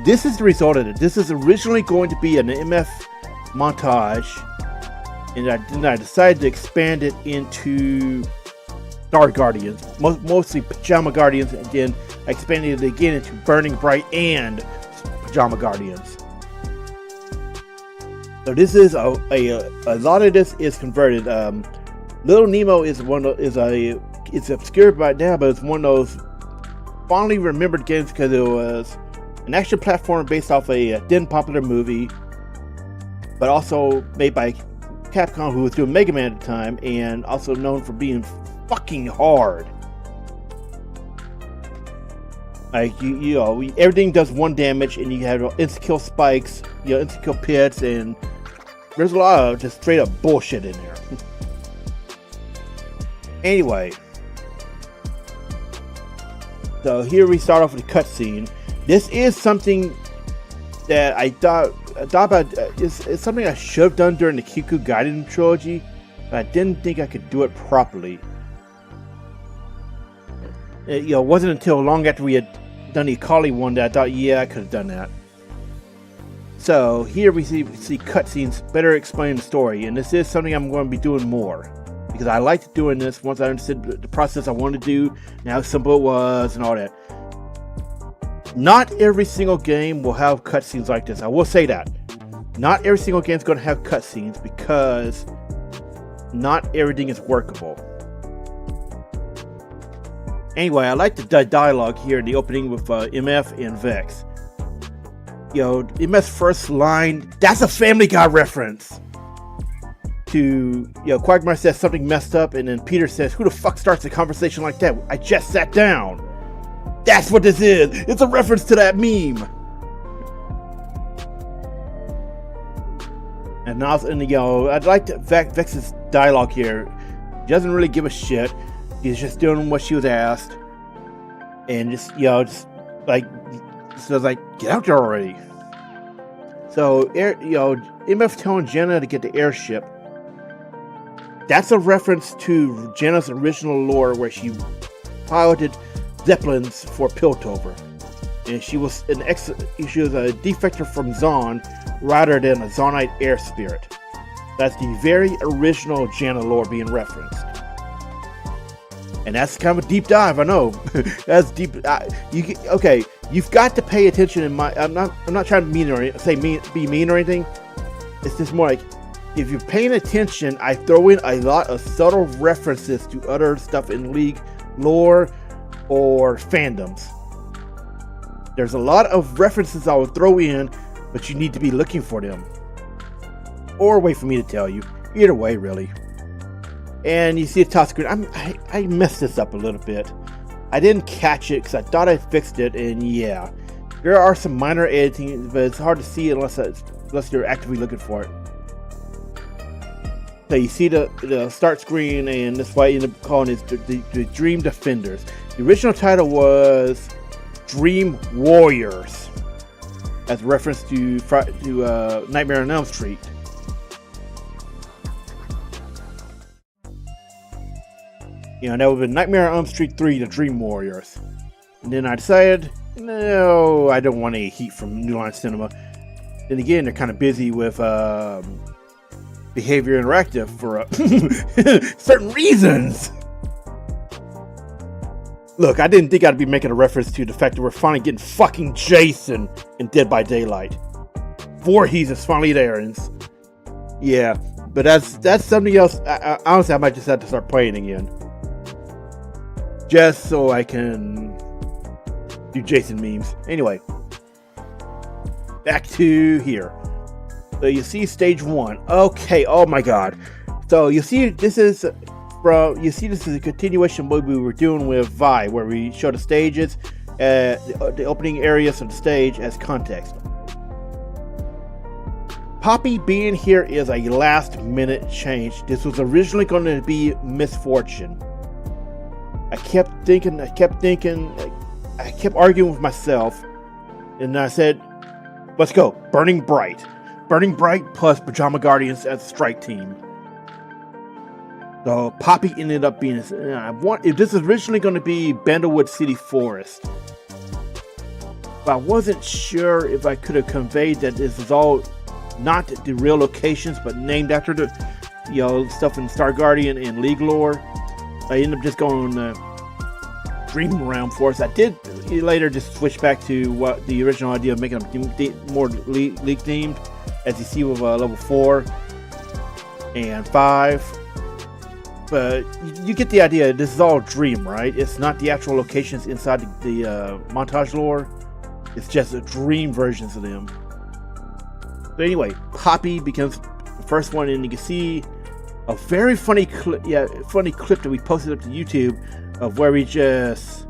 This is the result of it. This is originally going to be an MF montage, and I decided to expand it into Star Guardians, mostly Pajama Guardians, and then I expanded it again into Burning Bright and Pajama Guardians. So this is a lot of this is converted. Little Nemo is it's obscure right now, but it's one of those fondly remembered games because it was an action platform based off a then popular movie, but also made by Capcom, who was doing Mega Man at the time, and also known for being fucking hard. Like everything does 1 damage, and you have instant kill spikes, instant kill pits, and there's a lot of just straight up bullshit in there. Anyway, so here we start off with a cutscene. This is something that I thought about. It's something I should have done during the Kiku Gaiden trilogy, but I didn't think I could do it properly. It wasn't until long after we had done the Akali one that I thought, yeah, I could have done that. So here we see cutscenes better explain the story, and this is something I'm going to be doing more because I liked doing this once I understood the process I wanted to do and how simple it was and all that. Not every single game will have cutscenes like this. I will say that. Not every single game is going to have cutscenes because not everything is workable. Anyway, I like the dialogue here in the opening with MF and Vex. MF's first line, that's a Family Guy reference. To, Quagmire says something messed up, and then Peter says, who the fuck starts a conversation like that? I just sat down. That's what this is. It's a reference to that meme. And I like Vex's dialogue here. He doesn't really give a shit. He's just doing what she was asked, and just like get out there already. So MF telling Jenna to get the airship. That's a reference to Jenna's original lore, where she piloted Zeppelins for Piltover, and she was a defector from Zon rather than a Zonite air spirit. That's the very original Jenna lore being referenced. And that's kind of a deep dive, I know. That's deep. You've got to pay attention. I'm not trying to be mean or anything. It's just more like, if you're paying attention, I throw in a lot of subtle references to other stuff in League lore or fandoms. There's a lot of references I will throw in, but you need to be looking for them, or wait for me to tell you. Either way, really. And you see a top screen. I messed this up a little bit. I didn't catch it because I thought I fixed it, and yeah, there are some minor editing, but it's hard to see unless you're actively looking for it. So you see the start screen, and that's why I end up calling it the Dream Defenders. The original title was Dream Warriors, as a reference to Nightmare on Elm Street. That would have been Nightmare on Elm Street 3, The Dream Warriors. And then I decided, no, I don't want any heat from New Line Cinema. Then again, they're kind of busy with Behavior Interactive for certain reasons. Look, I didn't think I'd be making a reference to the fact that we're finally getting fucking Jason in Dead by Daylight. Voorhees is finally there, and yeah, but that's something else. Honestly, I might just have to start playing again, just so I can do Jason memes. Anyway, back to here. So you see stage 1. Okay, oh my god. So you see this is a continuation of what we were doing with Vi, where we show the stages, the opening areas of the stage as context. Poppy being here is a last minute change. This was originally going to be Misfortune. I kept arguing with myself, and I said, let's go, Burning Bright. Burning Bright plus Pajama Guardians as a strike team. So Poppy ended up being. If this was originally going to be Bandlewood City Forest, but I wasn't sure if I could have conveyed that this is all not the real locations, but named after the stuff in Star Guardian and League lore. I ended up just going Dream Realm Forest. I did later just switch back to what the original idea of making them more League themed, as you see with level 4 and 5. But you get the idea. This is all dream, right? It's not the actual locations inside the montage lore. It's just dream versions of them. So anyway, Poppy becomes the first one, and you can see a very funny clip. Funny clip that we posted up to YouTube of where we just.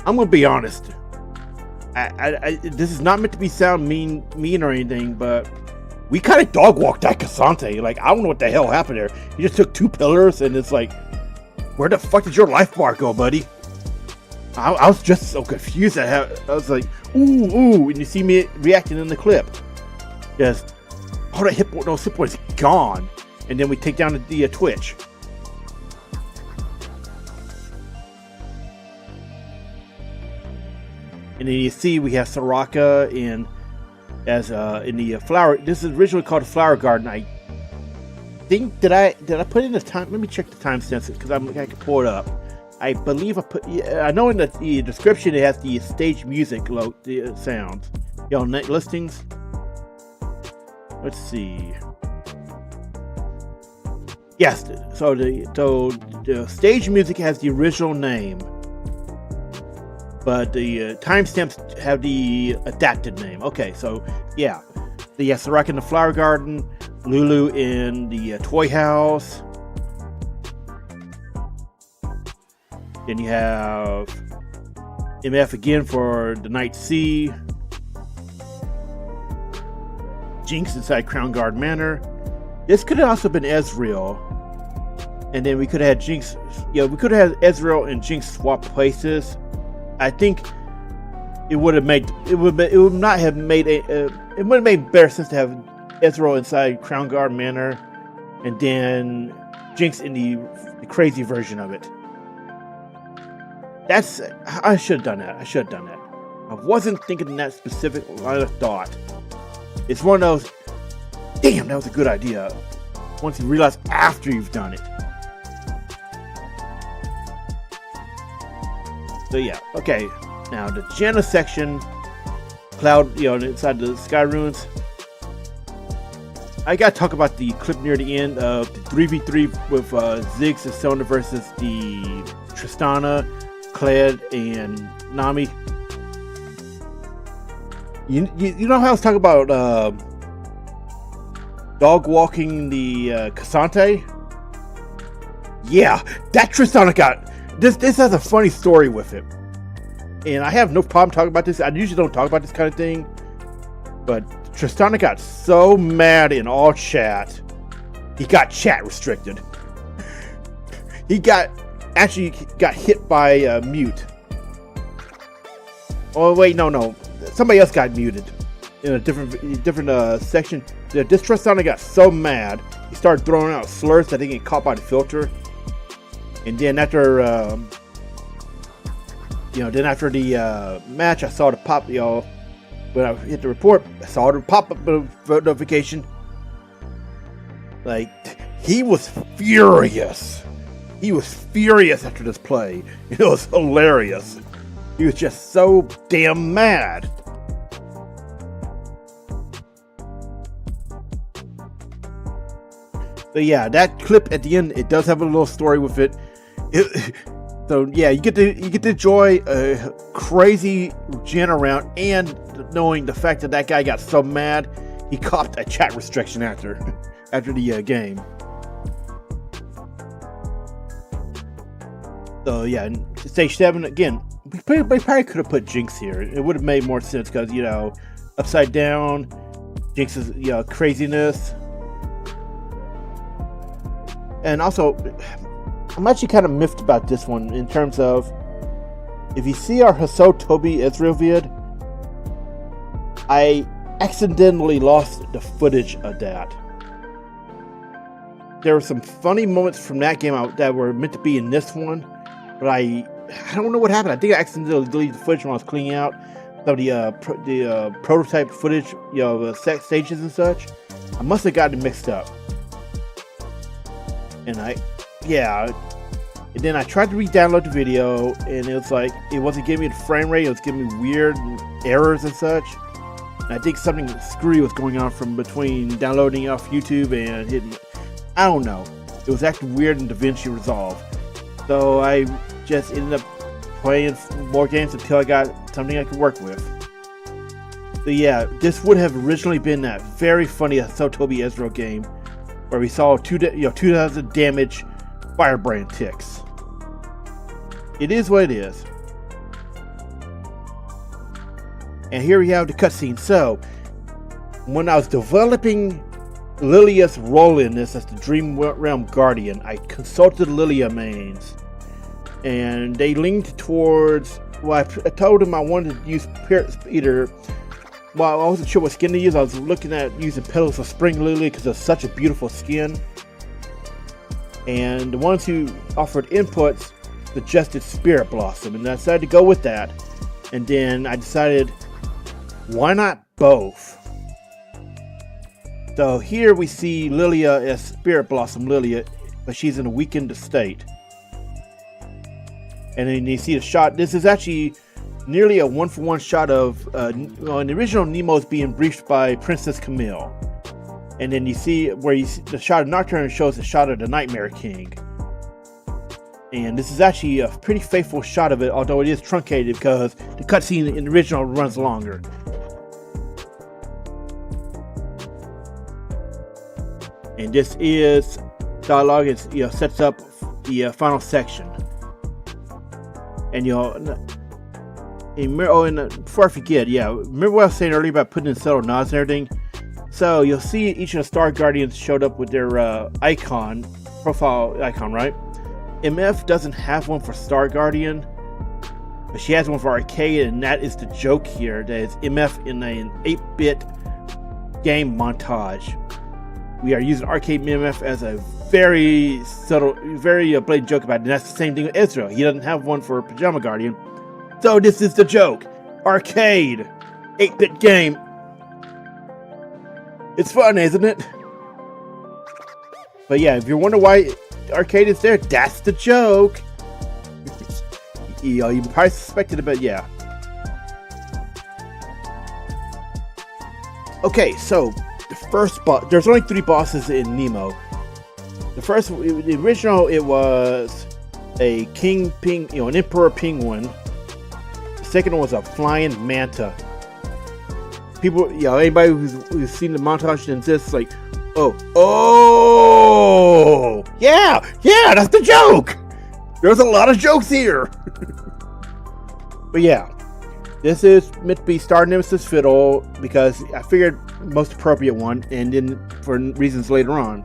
I'm gonna be honest. This is not meant to be sound mean or anything, but we kind of dog walked that Cassante. Like, I don't know what the hell happened there. He just took 2 pillars, and it's like, where the fuck did your life bar go, buddy? I was just so confused. I was like, ooh, and you see me reacting in the clip. Just, all that hit points gone. And then we take down the Twitch. And then you see we have Soraka in the flower. This is originally called a flower garden. I think did I put in the time? Let me check the timestamps because I can pull it up. I believe I put. I know in the description it has the stage music the sounds. Listings. Let's see. Yes. So the stage music has the original name, but the timestamps have the adapted name. Okay, so yeah, Soraka in the flower garden, Lulu in the toy house. Then you have MF again for the Night Sea. Jinx inside Crown Guard Manor. This could have also been Ezreal. And then we could have had Jinx. We could have had Ezreal and Jinx swap places. I think it would have made it would not have made it would have made better sense to have Ezreal inside Crown Guard Manor, and then Jinx in the crazy version of it. I should have done that. I wasn't thinking that specific line of thought. It's one of those, damn, that was a good idea. Once you realize after you've done it. So yeah, okay. Now the Janna section, Cloud, inside the Sky Ruins. I gotta talk about the clip near the end of the 3v3 with Ziggs and Sona versus the Tristana, Kled, and Nami. You know how I was talking about dog walking the Cassante? Yeah, that Tristana got this has a funny story with it. And I have no problem talking about this. I usually don't talk about this kind of thing. But Tristana got so mad in all chat, he got chat restricted. He actually got hit by mute. Oh wait, no. Somebody else got muted in a different section. This Tristana got so mad, he started throwing out slurs that they get caught by the filter. And then after, after the match, I saw the pop. When I hit the report, I saw the pop-up notification. Like, he was furious. He was furious after this play. It was hilarious. He was just so damn mad. So yeah, that clip at the end, it does have a little story with it. So yeah, you get to enjoy a crazy Janna round, and knowing the fact that guy got so mad, he copped a chat restriction after the game. So yeah, stage 7 again. We probably could have put Jinx here. It would have made more sense because upside down, Jinx's craziness, and also I'm actually kind of miffed about this one in terms of, if you see our Hasso Toby Ezreal vid, I accidentally lost the footage of that. There were some funny moments from that game that were meant to be in this one, but I don't know what happened. I think I accidentally deleted the footage when I was cleaning out some of the prototype footage, the set stages and such. I must have gotten it mixed up. And and then I tried to re-download the video, and it was like, it wasn't giving me the frame rate, it was giving me weird errors and such. And I think something screwy was going on from between downloading it off YouTube and hitting, I don't know. It was acting weird in DaVinci Resolve. So I just ended up playing more games until I got something I could work with. So yeah, this would have originally been that very funny Sotobi Ezreal game where we saw 2,000 damage firebrand ticks. It is what it is. And here we have the cutscene. So, when I was developing Lilia's role in this as the Dream Realm Guardian, I consulted Lilia mains. And they leaned towards, I told them I wanted to use either, I wasn't sure what skin to use. I was looking at using Petals of Spring Lily because it's such a beautiful skin. And the ones who offered inputs suggested Spirit Blossom, and I decided to go with that. And then I decided, why not both? So here we see Lilia as Spirit Blossom Lilia, but she's in a weakened state. And then you see the shot. This is actually nearly a one-for-one shot of in the original Nemo's being briefed by Princess Camille. And then you see where the shot of Nocturne shows the shot of the Nightmare King. And this is actually a pretty faithful shot of it, although it is truncated because the cutscene in the original runs longer. And this is dialogue. It sets up the final section. And before I forget, remember what I was saying earlier about putting in subtle nods and everything? So you'll see each of the Star Guardians showed up with their profile icon, right? MF doesn't have one for Star Guardian, but she has one for Arcade, and that is the joke here. That is MF in an 8-bit game montage. We are using Arcade MF as a very subtle, very blatant joke about it, and that's the same thing with Ezreal. He doesn't have one for Pajama Guardian. So this is the joke. Arcade, 8-bit game. It's fun, isn't it? But yeah, if you're wondering why Arcade is there, that's the joke. You probably suspected it, but yeah. Okay, so the first boss. There's only 3 bosses in Nemo. The original, it was a King Ping, an Emperor Penguin. The second one was a Flying Manta. People, anybody who's seen the montage and this, like, yeah, that's the joke. There's a lot of jokes here. But yeah, this is meant to be Star Nemesis Fiddle because I figured most appropriate one, and then for reasons later on.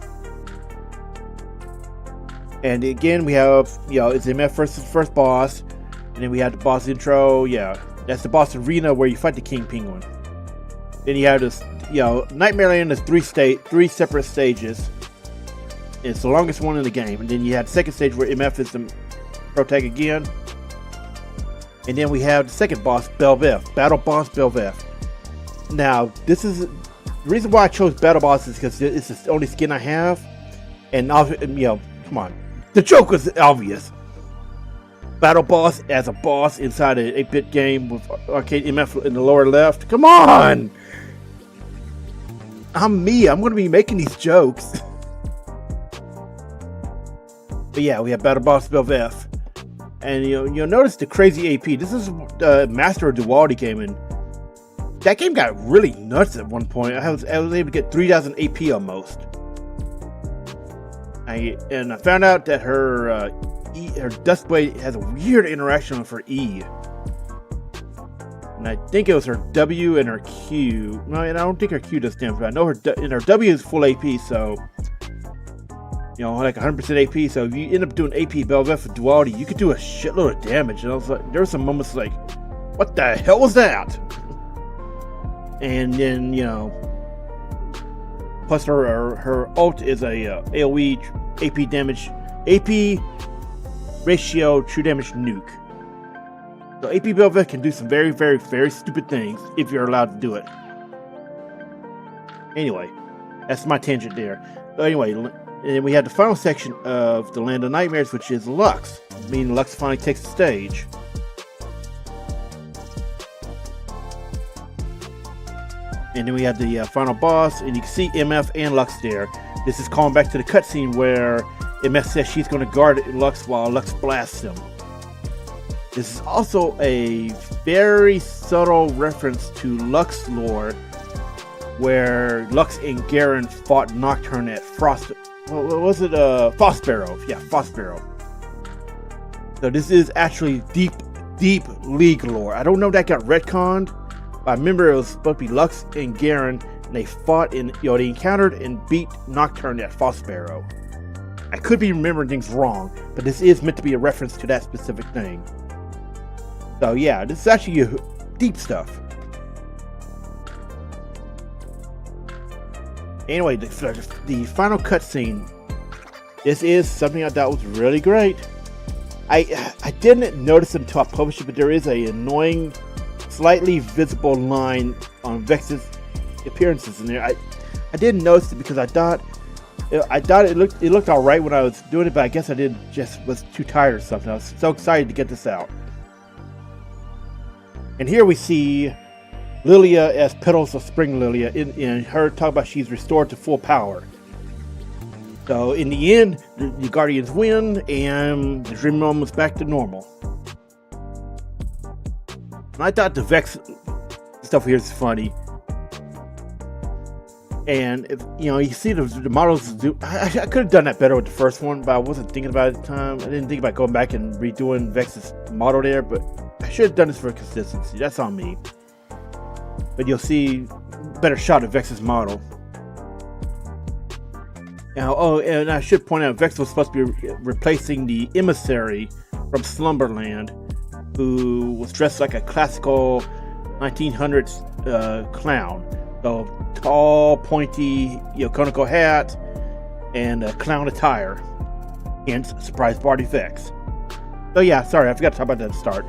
And again, we have, it's MF versus first boss, and then we have the boss intro. Yeah, that's the boss arena where you fight the King Penguin. Then you have this, Nightmare Land is 3 separate stages. It's the longest one in the game. And then you have the second stage where MF is the protag again. And then we have the second boss, Belveth, Battle Boss Belveth. Now, this is the reason why I chose Battle Boss is because it's the only skin I have. And come on, the joke was obvious. Battle Boss as a boss inside an 8-bit game with Arcade MF in the lower left. Come on! I'm going to be making these jokes. But yeah, we have Battle Boss Belveth. And you'll notice the crazy AP. This is the Master of Duality game, and that game got really nuts at one point. I was able to get 3,000 AP almost. And I found out that her Duskblade has a weird interaction with her E. And I think it was her W and her Q. No, and I don't think her Q does damage, but I know her W is full AP, so like 100% AP. So if you end up doing AP Belveth with Duality, you could do a shitload of damage. And I was like, there were some moments like, what the hell was that? and then plus her ult is a AOE AP damage, AP ratio true damage nuke. So AP Belvet can do some very, very, very stupid things if you're allowed to do it. Anyway, that's my tangent there. So anyway, and then we had the final section of the Land of Nightmares, which is Lux, meaning Lux finally takes the stage. And then we had the final boss, and you can see MF and Lux there. This is calling back to the cutscene where MF says she's going to guard Lux while Lux blasts him. This is also a very subtle reference to Lux lore, where Lux and Garen fought Nocturne at Frost. What was it? Frostbarrow. Yeah, Frostbarrow. So this is actually deep League lore. I don't know if that got retconned, but I remember it was supposed to be Lux and Garen, and they fought in, they encountered and beat Nocturne at Frostbarrow. I could be remembering things wrong, but this is meant to be a reference to that specific thing. So yeah, this is actually deep stuff. Anyway, the final cutscene. This is something I thought was really great. I didn't notice until I published it, but there is an annoying, slightly visible line on Vex's appearances in there. I didn't notice it because I thought it looked all right when I was doing it, but I guess I was too tired or something. I was so excited to get this out. And here we see Lilia as Petals of Spring Lilia, in her talk about she's restored to full power. So in the end, the Guardians win, and the Dream Realm was back to normal. And I thought the Vex stuff here is funny. And if, you see the models do. I could have done that better with the first one, but I wasn't thinking about it at the time. I didn't think about going back and redoing Vex's model there, but I should have done this for consistency. That's on me. But you'll see a better shot of Vex's model. Now, and I should point out, Vex was supposed to be replacing the emissary from Slumberland, who was dressed like a classical 1900s clown. So tall, pointy, conical hat, and clown attire. Hence, surprise party Vex. So yeah, sorry, I forgot to talk about that at the start.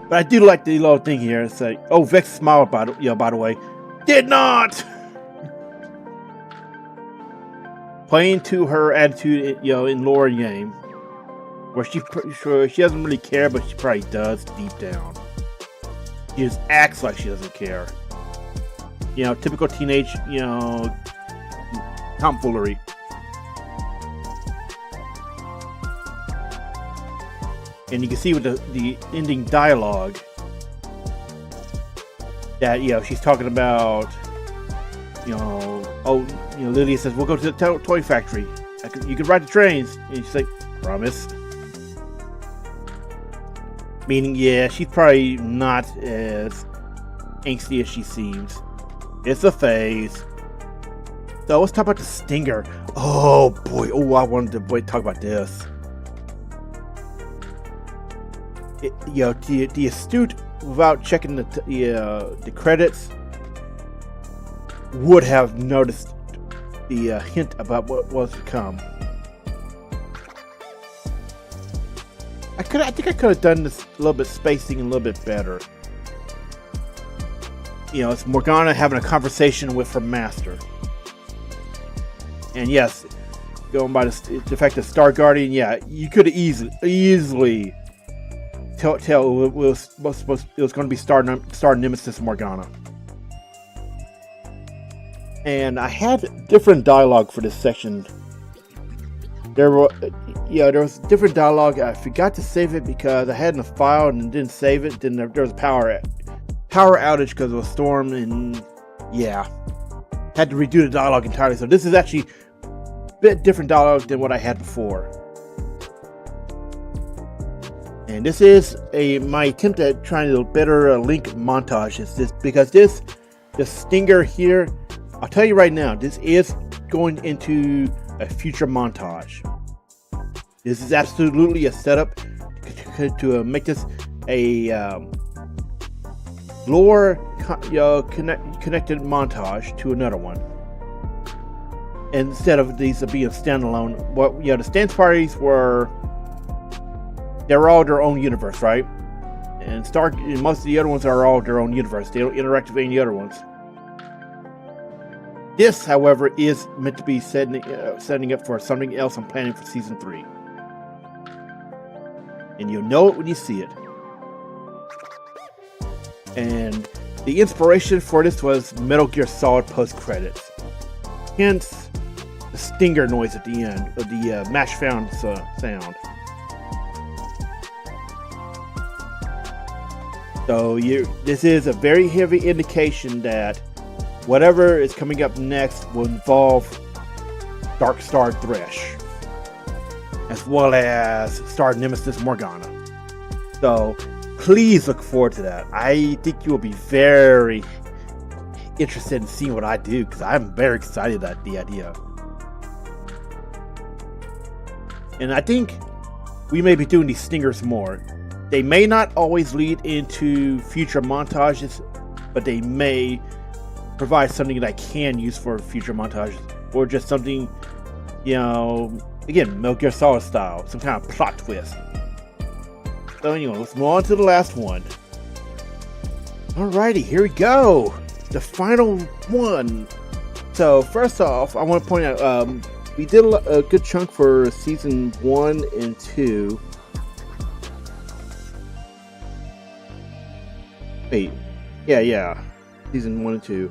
But I do like the little thing here. It's like, oh, Vex smiled, by the way. Did not! Playing to her attitude, in lore game. Where she doesn't really care, but she probably does deep down. She just acts like she doesn't care. Typical teenage, tomfoolery. And you can see with the ending dialogue that, she's talking about, Lilia says, we'll go to the toy factory. You can ride the trains. And she's like, promise. Meaning, yeah, she's probably not as angsty as she seems. It's a phase. So let's talk about the Stinger. Oh boy, I wanted to talk about this. The astute, without checking the credits, would have noticed the hint about what was to come. I think I could have done this a little bit spacing a little bit better. It's Morgana having a conversation with her master. And yes, going by the fact that Star Guardian, yeah, you could have easily tell it was going to be Star Nemesis Morgana. And I had different dialogue for this section. There was different dialogue. I forgot to save it because I had in a file and didn't save it. Then there was a power outage because of a storm, and yeah, had to redo the dialogue entirely. So this is actually a bit different dialogue than what I had before. And this is my attempt at trying to better link montages. The Stinger here, I'll tell you right now, this is going into a future montage. This is absolutely a setup to make this a lore connected montage to another one. And instead of these being standalone, the dance parties were all their own universe, right? And most of the other ones are all their own universe. They don't interact with any other ones. This, however, is meant to be setting up for something else I'm planning for Season 3. And you'll know it when you see it. And the inspiration for this was Metal Gear Solid post-credits. Hence, the stinger noise at the end, of the mash sound. So this is a very heavy indication that whatever is coming up next will involve Dark Star Thresh, as well as Star Nemesis Morgana. So please look forward to that. I think you will be very interested in seeing what I do, because I'm very excited at the idea. And I think we may be doing these stingers more. They may not always lead into future montages, but they may provide something that I can use for future montages, or just something, again, Metal Gear Solid style, some kind of plot twist. So anyway, let's move on to the last one. Alrighty, here we go. The final one. So first off, I want to point out, we did a good chunk for Season 1 and 2. Wait, yeah, Season 1 and 2.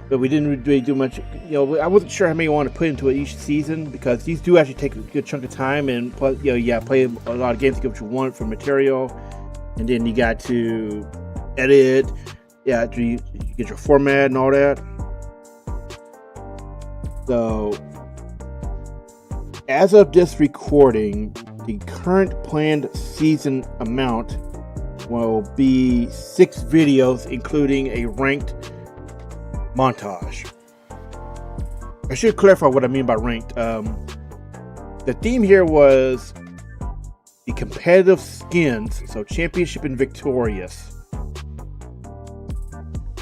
But we didn't really do much, I wasn't sure how many I want to put into each season, because these do actually take a good chunk of time, and plus, play a lot of games to get what you want for material, and then you got to edit, after you get your format and all that. So, as of this recording, the current planned season amount will be 6 videos, including a ranked montage. I should clarify what I mean by ranked. The theme here was the competitive skins, so championship and victorious.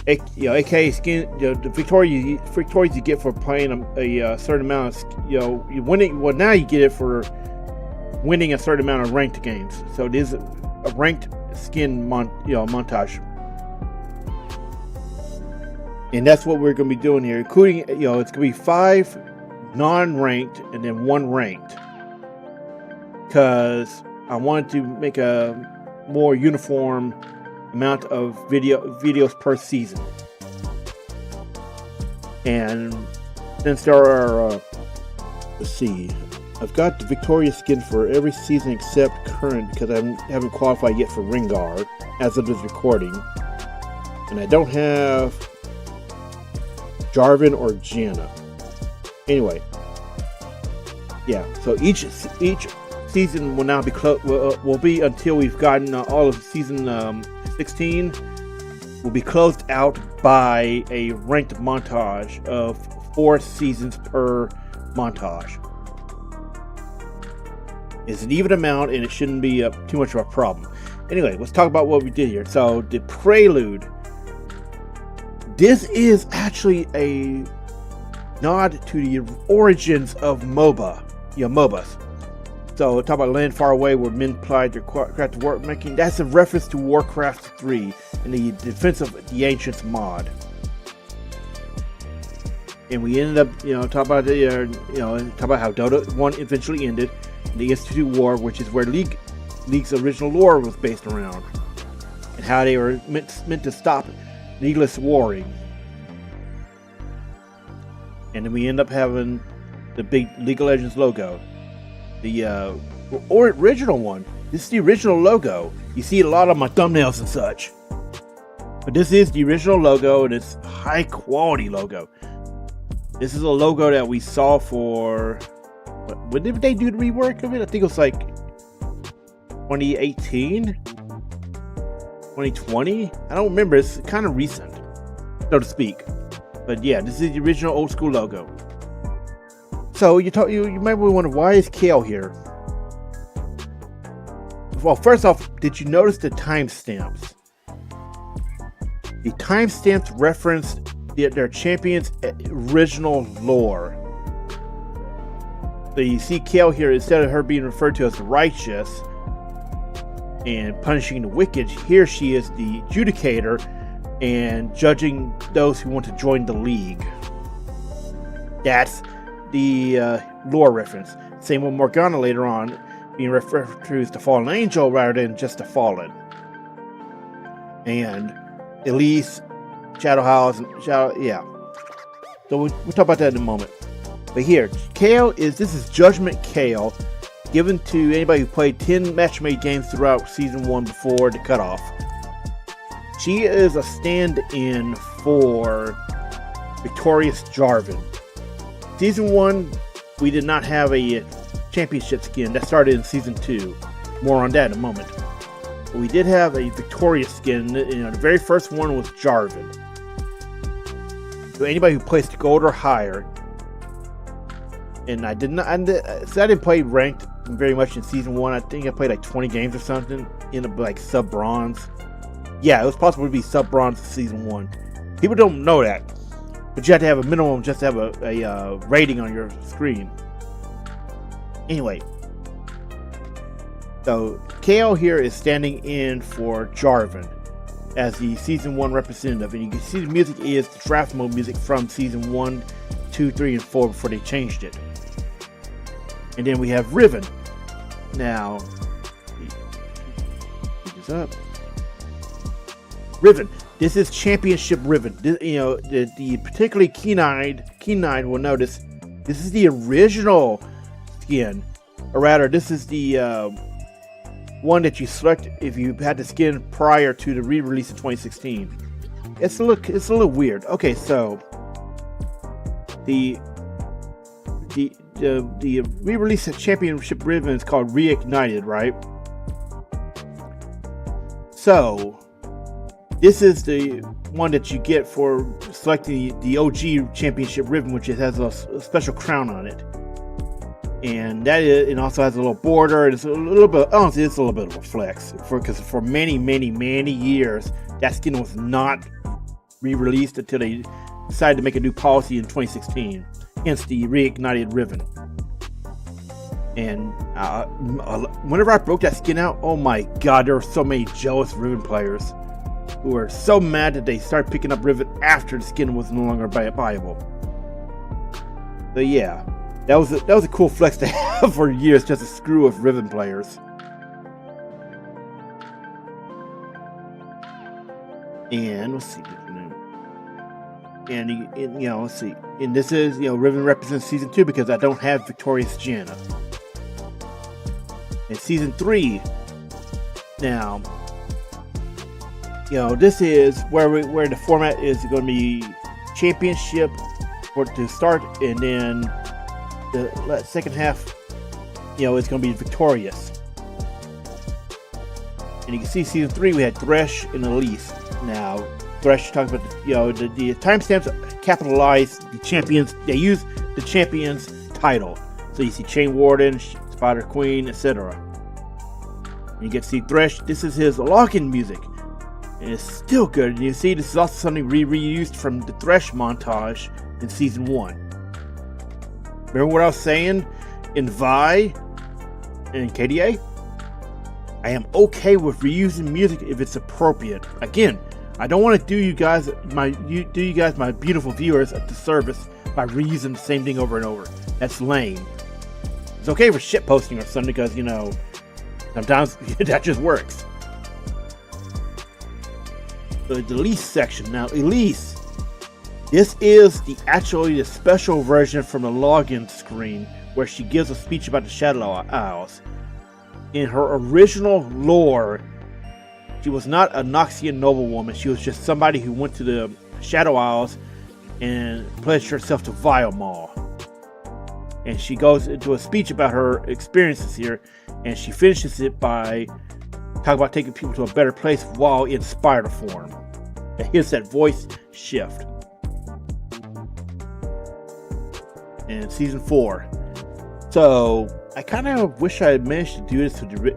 AKA skin, the victorious you get for playing a certain amount of, you winning. Well, now you get it for winning a certain amount of ranked games. So it is a ranked skin montage. And that's what we're going to be doing here, including, it's going to be 5 non-ranked and then 1 ranked. Because I wanted to make a more uniform amount of videos per season. And since there are, let's see, I've got the Victorious skin for every season except current, because I haven't qualified yet for Ringard as of this recording. And I don't have Jarvan or Janna. Anyway, so each season will now be will be until we've gotten all of season 16. Will be closed out by a ranked montage of 4 seasons per montage. It's an even amount, and it shouldn't be too much of a problem. Anyway, let's talk about what we did here. So the prelude. This is actually a nod to the origins of MOBAs. So talk about Land Far Away, where men plied their craft of work making. That's a reference to Warcraft 3 and the Defense of the Ancients mod. And we ended up, talk about how Dota 1 eventually ended, the Institute War, which is where League's original lore was based around, and how they were meant to stop needless warring. And then we end up having the big League of Legends logo. The original one. This is the original logo. You see a lot of my thumbnails and such. But this is the original logo, and it's a high quality logo. This is a logo that we saw for... When did they do the rework of it? I think it was like 2018? 2020? I don't remember. It's kind of recent, so to speak. But yeah, this is the original old school logo. So you might wonder, why is Kale here? Well, first off, did you notice the timestamps? The timestamps referenced their champion's original lore. So you see Kale here, instead of her being referred to as the righteous and punishing the wicked, here she is the adjudicator and judging those who want to join the league. That's the lore reference. Same with Morgana later on, being referred to as the fallen angel rather than just the fallen. And Elise, Shadow House, yeah. So we'll talk about that in a moment. But here, this is Judgment Kale, given to anybody who played 10 match-made games throughout Season 1 before the cutoff. She is a stand-in for Victorious Jarvan. Season 1, we did not have a championship skin. That started in Season 2. More on that in a moment. But we did have a Victorious skin. The very first one was Jarvan. So anybody who placed gold or higher, and I didn't play ranked very much in Season 1. I think I played like 20 games or something in like sub-bronze. Yeah, it was possible to be sub-bronze in Season 1. People don't know that, but you have to have a minimum just to have a rating on your screen. Anyway, so Kale here is standing in for Jarvan as the Season 1 representative, and you can see the music is the draft mode music from Season 1, 2, 3, and 4 before they changed it. And then we have Riven. Now, this up. Riven. This is Championship Riven. This, the particularly keen-eyed will notice this is the original skin, or rather, this is the one that you select if you had the skin prior to the re-release in 2016. It's a little weird. Okay, so the re-release of Championship Riven is called Reignited, right? So this is the one that you get for selecting the OG Championship Riven, which has a special crown on it, and it also has a little border. It's a little bit, honestly, it's a little bit of a flex because for many years that skin was not re-released until they decided to make a new policy in 2016. Hence the Reignited Riven. And whenever I broke that skin out, oh my god, there were so many jealous Riven players who were so mad that they started picking up Riven after the skin was no longer viable. So yeah, that was a cool flex to have for years, just to screw with Riven players. And let's see. And let's see. And this is, Riven represents Season 2 because I don't have Victorious Janna. And Season 3, now, this is where the format is going to be championship to start, and then the second half, it's going to be victorious. And you can see Season 3, we had Thresh and Elise. Now, Thresh talks about the timestamps capitalize the champions. They use the champion's title. So you see Chain Warden, Spider Queen, etc. You get to see Thresh. This is his login music, and it's still good. And you see this is also something reused from the Thresh montage in Season 1. Remember what I was saying in Vi and KDA? I am okay with reusing music if it's appropriate. Again, I don't want to do you guys, my beautiful viewers, a disservice by reusing the same thing over and over. That's lame. It's okay for shit posting or something because, sometimes that just works. The Elise section. Now, Elise, this is the special version from the login screen where she gives a speech about the Shadow Isles. In her original lore, she was not a Noxian noblewoman. She was just somebody who went to the Shadow Isles and pledged herself to Vile Maw. And she goes into a speech about her experiences here, and she finishes it by talking about taking people to a better place while in spider form. It hits that voice shift. And Season 4. So I kind of wish I had managed to do this with the,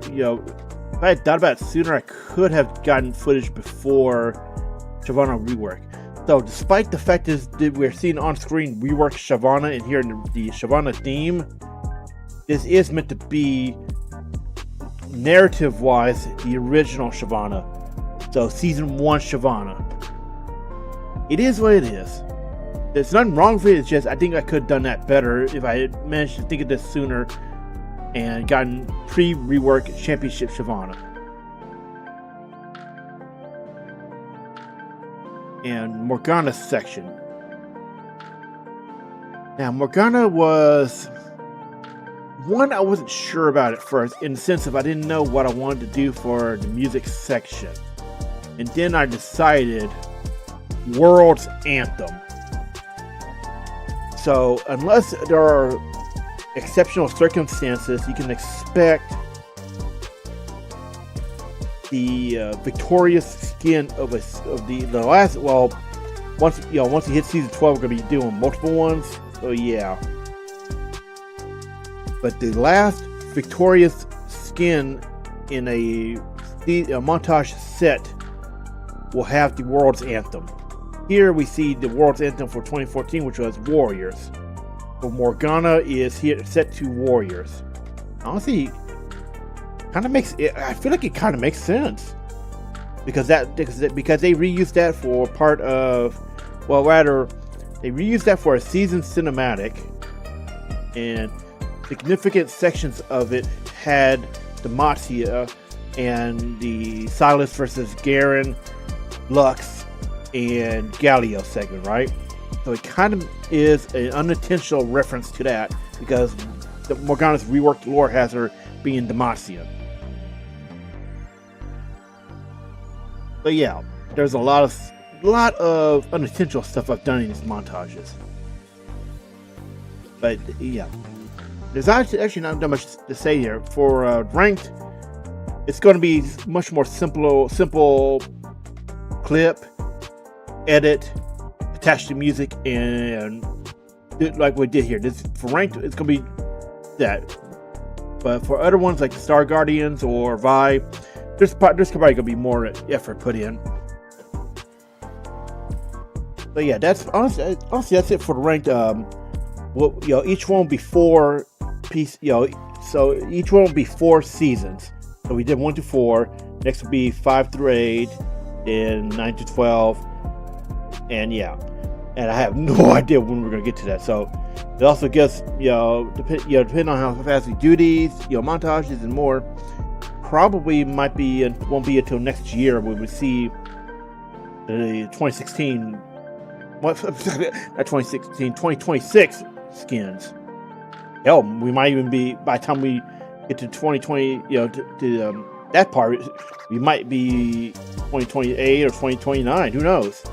if I had thought about it sooner, I could have gotten footage before Shyvana rework. So despite the fact that we're seeing on screen rework Shyvana and hearing the Shyvana theme, this is meant to be narrative-wise the original Shyvana. So season 1 Shyvana. It is what it is. There's nothing wrong with it. It's just I think I could have done that better if I had managed to think of this sooner and gotten pre-rework Championship Shyvana. And Morgana's section. Now Morgana was one I wasn't sure about at first, in the sense of I didn't know what I wanted to do for the music section. And then I decided World's Anthem. So unless there are exceptional circumstances, you can expect the victorious skin of the last. Well, once you hit season 12, we're gonna be doing multiple ones. So yeah, but the last victorious skin in a montage set will have the World's Anthem. Here we see the World's Anthem for 2014, which was Warriors. But Morgana is here set to Warriors. Honestly, kind of makes it. I feel like it kind of makes sense because they reused that for part of. Well, rather, they reused that for a season cinematic, and significant sections of it had Demacia and the Silas versus Garen, Lux, and Galio segment, right? So it kind of is an unintentional reference to that because Morgana's reworked lore has her being Demacia. But yeah, there's a lot of unintentional stuff I've done in these montages. But yeah, there's actually not that much to say here. For ranked, it's going to be much more simple clip, edit, attach the music, and do like we did here. This for ranked, it's going to be that. But for other ones like the Star Guardians or Vi, there's probably going to be more effort put in. But yeah, that's honestly that's it for the ranked. Each one will be 4 piece. So each one will be 4 seasons. So we did 1 to 4. Next will be 5 through 8, then 9 to 12, and yeah. And I have no idea when we're gonna get to that. So it also gets depending on how fast we do these, montages and more. Probably won't be until next year when we see the 2016. Not 2016, 2026 skins. Hell, we might even be, by the time we get to 2020, that part, we might be 2028 or 2029. Who knows?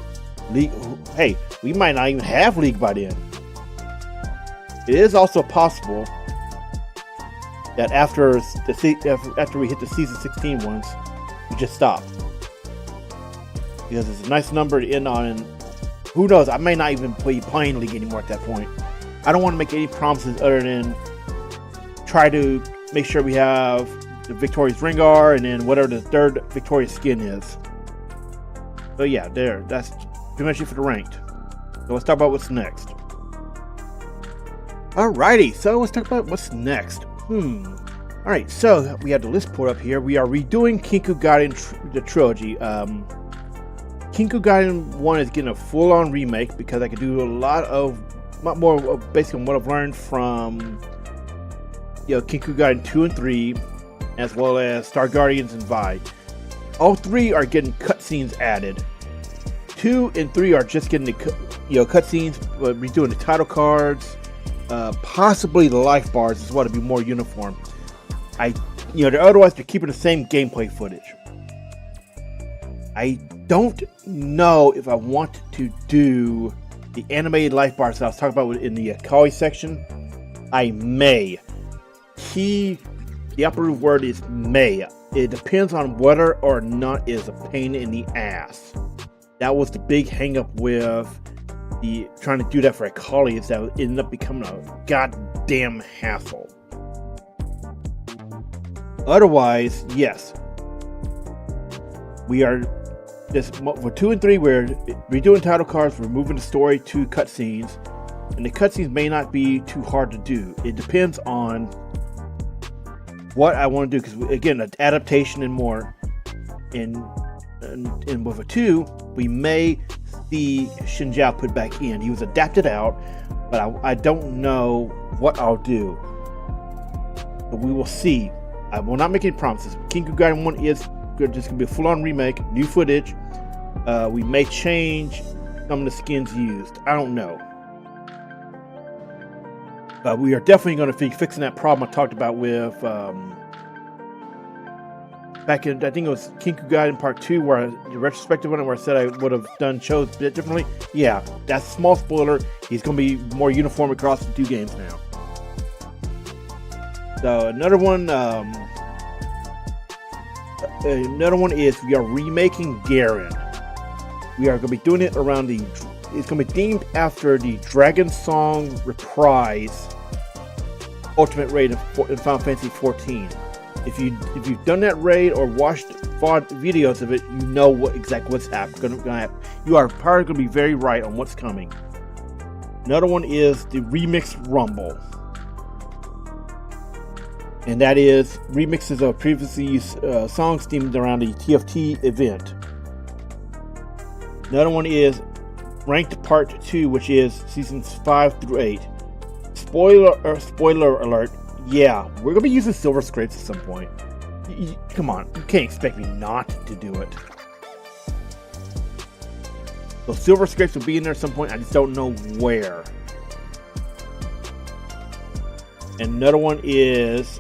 Hey, we might not even have League by then. It is also possible that after we hit the season 16 ones, we just stop because it's a nice number to end on. And who knows? I may not even be playing League anymore at that point. I don't want to make any promises other than try to make sure we have the Victorious Rengar and then whatever the third Victorious skin is. So yeah, that's pretty much it for the ranked. So let's talk about what's next. Alrighty, so let's talk about what's next. Alright, so we have the list pulled up here. We are redoing Kinko Gaiden, the trilogy. Kinko Gaiden 1 is getting a full-on remake because I can do a lot more based on what I've learned from Kinko Gaiden 2 and 3, as well as Star Guardians and Vi. All 3 are getting cutscenes added. 2 and 3 are just getting the cutscenes, but redoing the title cards, possibly the life bars as well to be more uniform. Otherwise they're keeping the same gameplay footage. I don't know if I want to do the animated life bars that I was talking about in the Akali section. I may. The operative word is may. It depends on whether or not it is a pain in the ass. That was the big hang up with the trying to do that for Akali, is that it ended up becoming a goddamn hassle. Otherwise, yes. We are this for 2 and 3, we're redoing title cards, we're moving the story to cutscenes, and the cutscenes may not be too hard to do. It depends on what I want to do, because again, adaptation and more. And with a 2, we may see Xinjiao put back in. He was adapted out, but I don't know what I'll do. But we will see. I will not make any promises. Kinko Gaiden 1 is just going to be a full-on remake, new footage. We may change some of the skins used. I don't know. But we are definitely going to be fixing that problem I talked about with back in, I think it was Kinko Gaiden Part 2, where the retrospective one, where I said I would have chose a bit differently. Yeah, that's a small spoiler. He's going to be more uniform across the 2 games now. So another one is we are remaking Garen. We are going to be doing it around it's going to be themed after the Dragon Song Reprise Ultimate Raid in Final Fantasy XIV. If you've done that raid or watched videos of it, you know exactly what's going to happen. You are probably going to be very right on what's coming. Another one is the Remix Rumble. And that is remixes of previously used songs themed around the TFT event. Another one is Ranked Part 2, which is seasons 5 through 8. Spoiler alert, yeah, we're going to be using Silver Scrapes at some point. Come on, you can't expect me not to do it. So Silver Scrapes will be in there at some point, I just don't know where. And another one is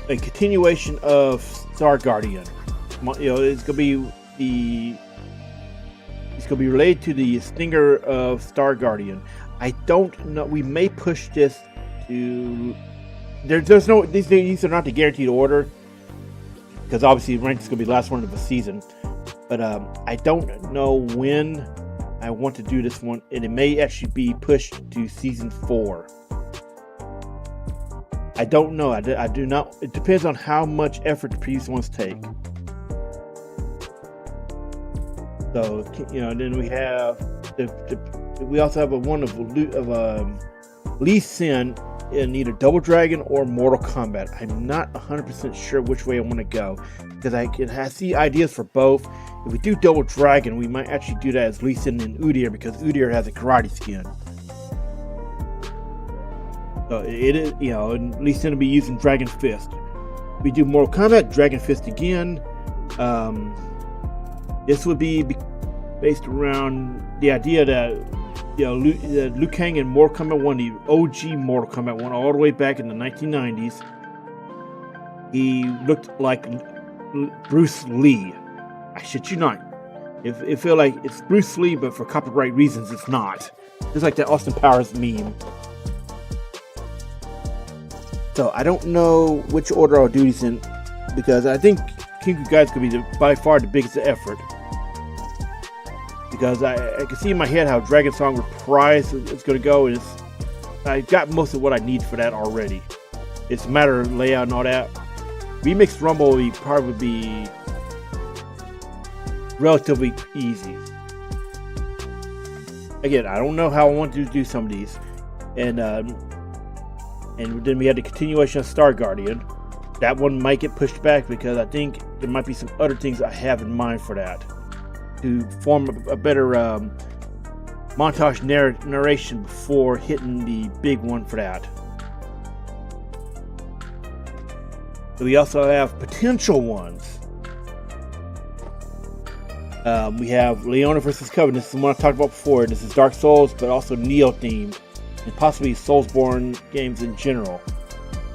a continuation of Star Guardian. It's going to be related to the Stinger of Star Guardian. I don't know. We may push this to. There's no. These are not the guaranteed order, because obviously Ranked is going to be the last one of the season. But I don't know when I want to do this one, and it may actually be pushed to season 4. I don't know. I do not. It depends on how much effort the previous ones take. So then we have we also have one of Lee Sin in either Double Dragon or Mortal Kombat. I'm not 100% sure which way I want to go, because I see ideas for both. If we do Double Dragon, we might actually do that as Lee Sin and Udyr, because Udyr has a karate skin. So it is, and Lee Sin will be using Dragon Fist. We do Mortal Kombat, Dragon Fist again. This would be based around the idea that Liu Kang in Mortal Kombat 1, the OG Mortal Kombat 1, all the way back in the 1990s, he looked like Bruce Lee. I shit you not. It feel like it's Bruce Lee, but for copyright reasons, it's not. Just like that Austin Powers meme. So I don't know which order I'll do these in, because I think Kinko Gaiden is going to be by far the biggest effort. Because I can see in my head how Dragon Song Reprise is going to go. And I got most of what I need for that already. It's a matter of layout and all that. Remix Rumble will probably be relatively easy. Again, I don't know how I want to do some of these. And then we had the continuation of Star Guardian. That one might get pushed back, because I think there might be some other things I have in mind for that, to form a better montage narration before hitting the big one for that. So we also have potential ones. We have Leona vs. Covenant. This is the one I talked about before. This is Dark Souls, but also Neo themed, and possibly Soulsborne games in general.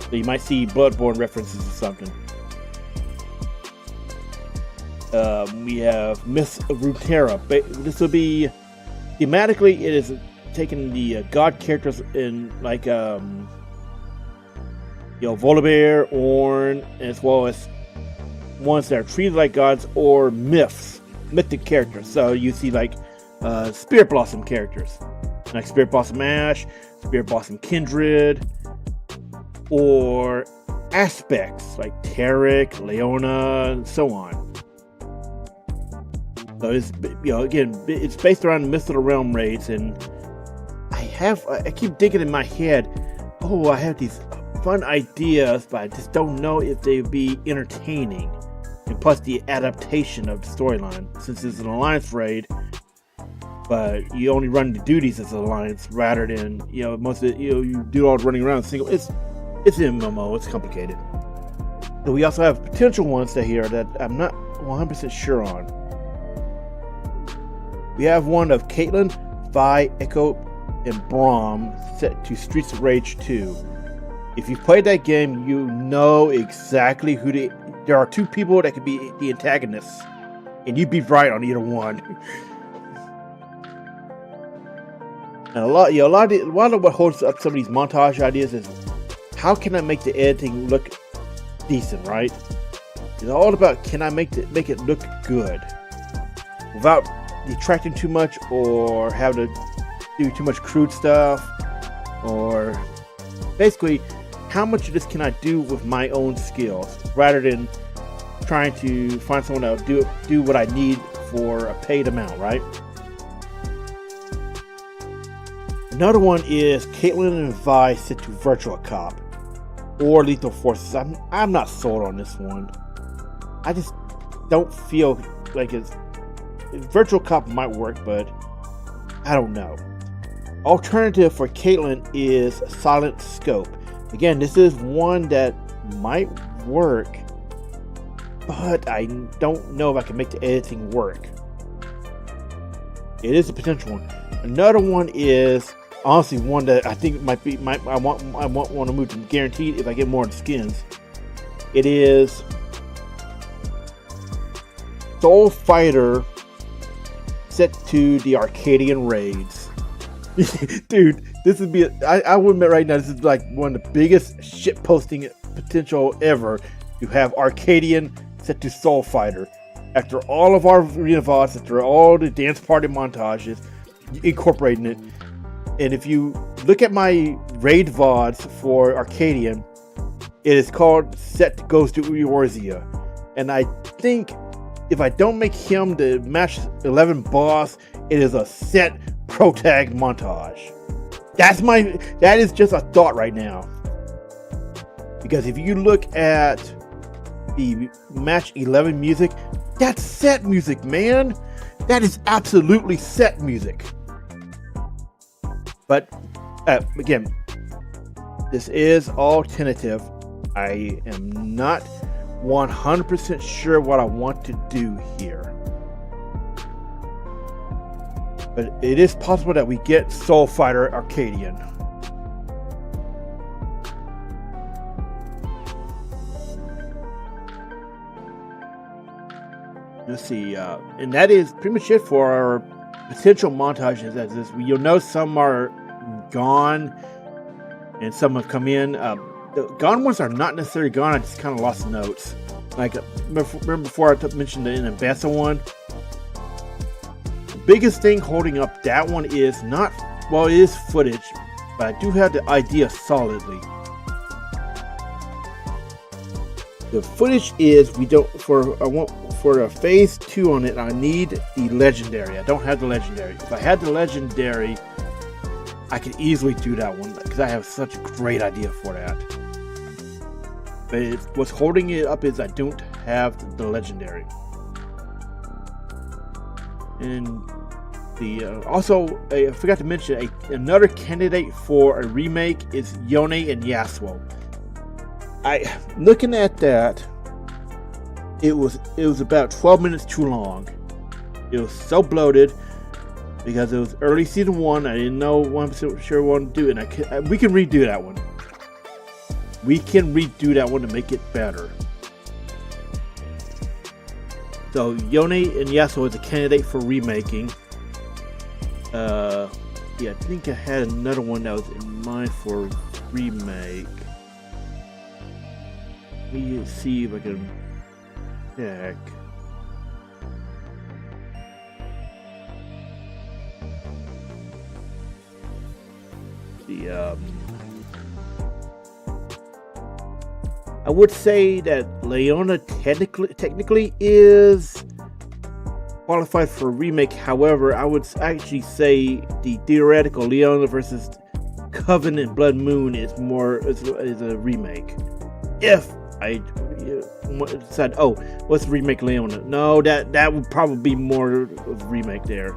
So you might see Bloodborne references or something. We have Myth of Runeterra. This will be thematically, it is taking the god characters in like Volibear, Ornn, as well as ones that are treated like gods, or mythic characters. So you see like Spirit Blossom characters, like Spirit Blossom Ash, Spirit Blossom Kindred, or aspects like Tarek, Leona, and so on. So it's, again, it's based around the Myth of the Realm raids, and I keep thinking in my head, oh, I have these fun ideas, but I just don't know if they'd be entertaining. And plus the adaptation of the storyline, since it's an alliance raid, but you only run the duties as an alliance rather than most of it, you do all the running around single. It's an MMO. It's complicated. So we also have potential ones here that I'm not 100% sure on. We have one of Caitlyn, Vi, Echo, and Braum set to Streets of Rage 2. If you've played that game, you know exactly who there are two people that could be the antagonists, and you'd be right on either one. And a lot of what holds up some of these montage ideas is how can I make the editing look decent, right? It's all about, can I make it look good without detracting too much or having to do too much crude stuff, or basically how much of this can I do with my own skills rather than trying to find someone that will do what I need for a paid amount, right? Another one is Caitlyn and Vi set to Virtual Cop or Lethal Forces. I'm not sold on this one. I just don't feel like Virtual Cop might work, but I don't know. Alternative for Caitlyn is Silent Scope. Again, this is one that might work, but I don't know if I can make the editing work. It is a potential one. Another one is honestly one that I think I want to move to guaranteed if I get more of the skins. It is Soul Fighter set to the Arcadian raids. Dude, this would be I will admit right now, this is like one of the biggest shit posting potential ever. You have Arcadian set to Soul Fighter. After all of our arena VODs, after all the dance party montages, incorporating it. And if you look at my raid VODs for Arcadian, it is called Set Goes to Eorzea. And I think if I don't make him the match 11 boss, it is a set pro-tag montage. That is just a thought right now. Because if you look at the match 11 music, that's set music, man. That is absolutely set music. But again, this is all tentative. I am not 100% sure what I want to do here. But it is possible that we get Soul Fighter Arcadian. Let's see, and that is pretty much it for our potential montages. As this, you'll know some are gone and some have come in. The gone ones are not necessarily gone. I just kind of lost notes. Like remember before I mentioned the Nabessa one. The biggest thing holding up that one is it is footage, but I do have the idea solidly. The footage is for a phase 2 on it, I need the legendary. I don't have the legendary. If I had the legendary, I could easily do that one because I have such a great idea for that. But what's holding it up is I don't have the legendary. And I forgot to mention another candidate for a remake is Yone and Yasuo. Looking at that, it was about 12 minutes too long. It was so bloated because it was early season 1. I didn't know 100% sure what to do, and we can redo that one. We can redo that one to make it better. So Yone and Yasuo is a candidate for remaking. I think I had another one that was in mind for remake. Let me see if I can check. I would say that Leona technically is qualified for a remake. However, I would actually say the theoretical Leona versus Covenant Blood Moon is a remake. If I said, oh, let's remake Leona. No, that would probably be more of a remake there.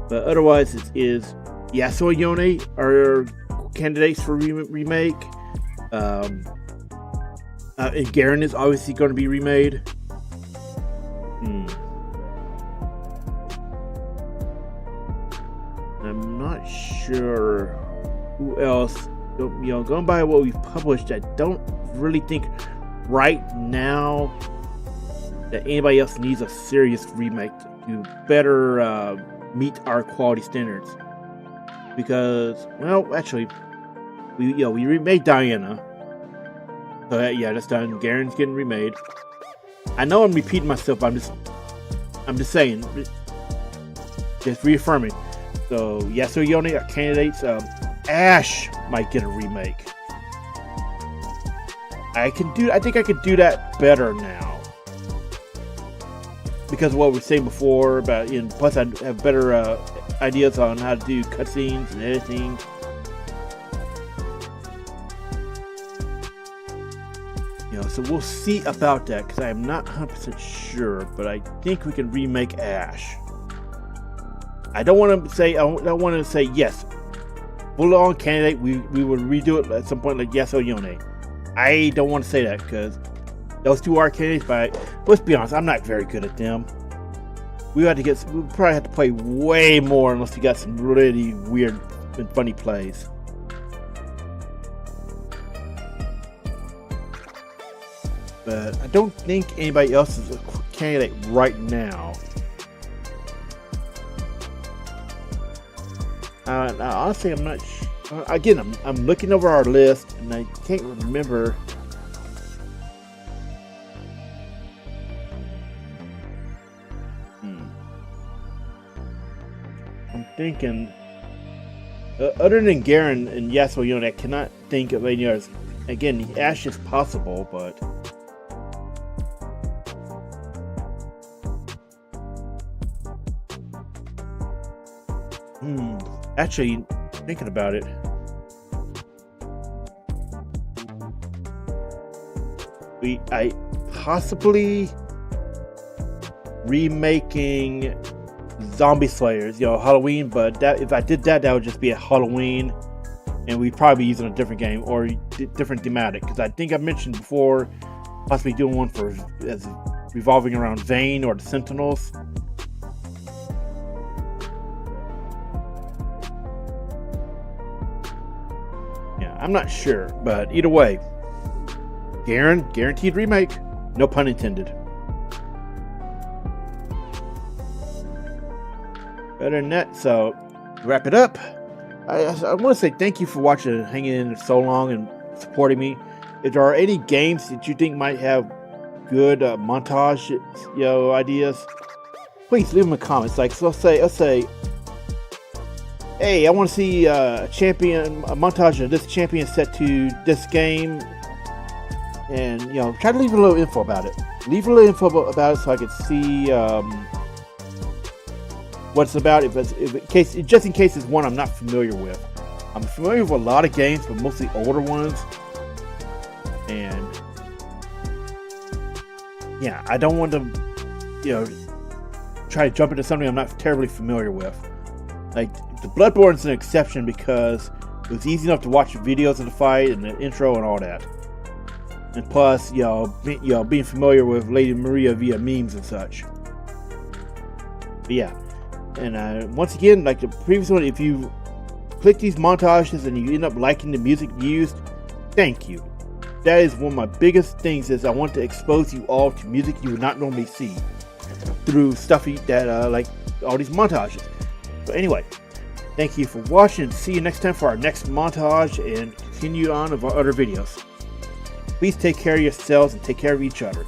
But otherwise, it is Yasuo and Yone are candidates for remake. And Garen is obviously going to be remade. I'm not sure who else. Going by what we've published, I don't really think right now that anybody else needs a serious remake to better meet our quality standards. Because, well, actually, we remade Diana. So yeah, that's done. Garen's getting remade. I know I'm repeating myself, but I'm just saying, just reaffirming. So Yasuo Yone are candidates. Ash might get a remake. I think I could do that better now because of what we were saying before about. Plus, I have better ideas on how to do cutscenes and editing. So we'll see about that because I am not 100% sure, but I think we can remake Ash. I don't want to say yes, full on candidate. We will redo it at some point, like Yasuo Yone. I don't want to say that because those two are candidates, but let's be honest, I'm not very good at them. We probably have to play way more unless we got some really weird and funny plays. But I don't think anybody else is a candidate right now. Honestly, I'm not sure. Again, I'm looking over our list and I can't remember. I'm thinking, other than Garen and Yasuo Yone, I cannot think of any others. Again, Ash is possible, but actually, thinking about it, I possibly remaking Zombie Slayers, Halloween. But that if I did that, that would just be a Halloween, and we'd probably be using a different game or different thematic. Because I think I mentioned before, possibly doing one as revolving around Vayne or the Sentinels. I'm not sure, but either way, Garen, guaranteed remake, no pun intended. Better than that, so to wrap it up, I want to say thank you for watching and hanging in so long and supporting me. If there are any games that you think might have good montage, ideas, please leave them in the comments. Like, so let's say. Hey, I want to see a montage of this champion set to this game, and try to leave a little info about it. Leave a little info about it so I can see what it's about. Just in case it's one I'm not familiar with. I'm familiar with a lot of games, but mostly older ones, and yeah, I don't want to try to jump into something I'm not terribly familiar with. Like, the Bloodborne's an exception because it was easy enough to watch videos of the fight and the intro and all that. And plus, being familiar with Lady Maria via memes and such. But yeah, and once again, like the previous one, if you click these montages and you end up liking the music used, thank you. That is one of my biggest things, is I want to expose you all to music you would not normally see through stuff that like all these montages. So anyway, thank you for watching. See you next time for our next montage and continue on of our other videos. Please take care of yourselves and take care of each other.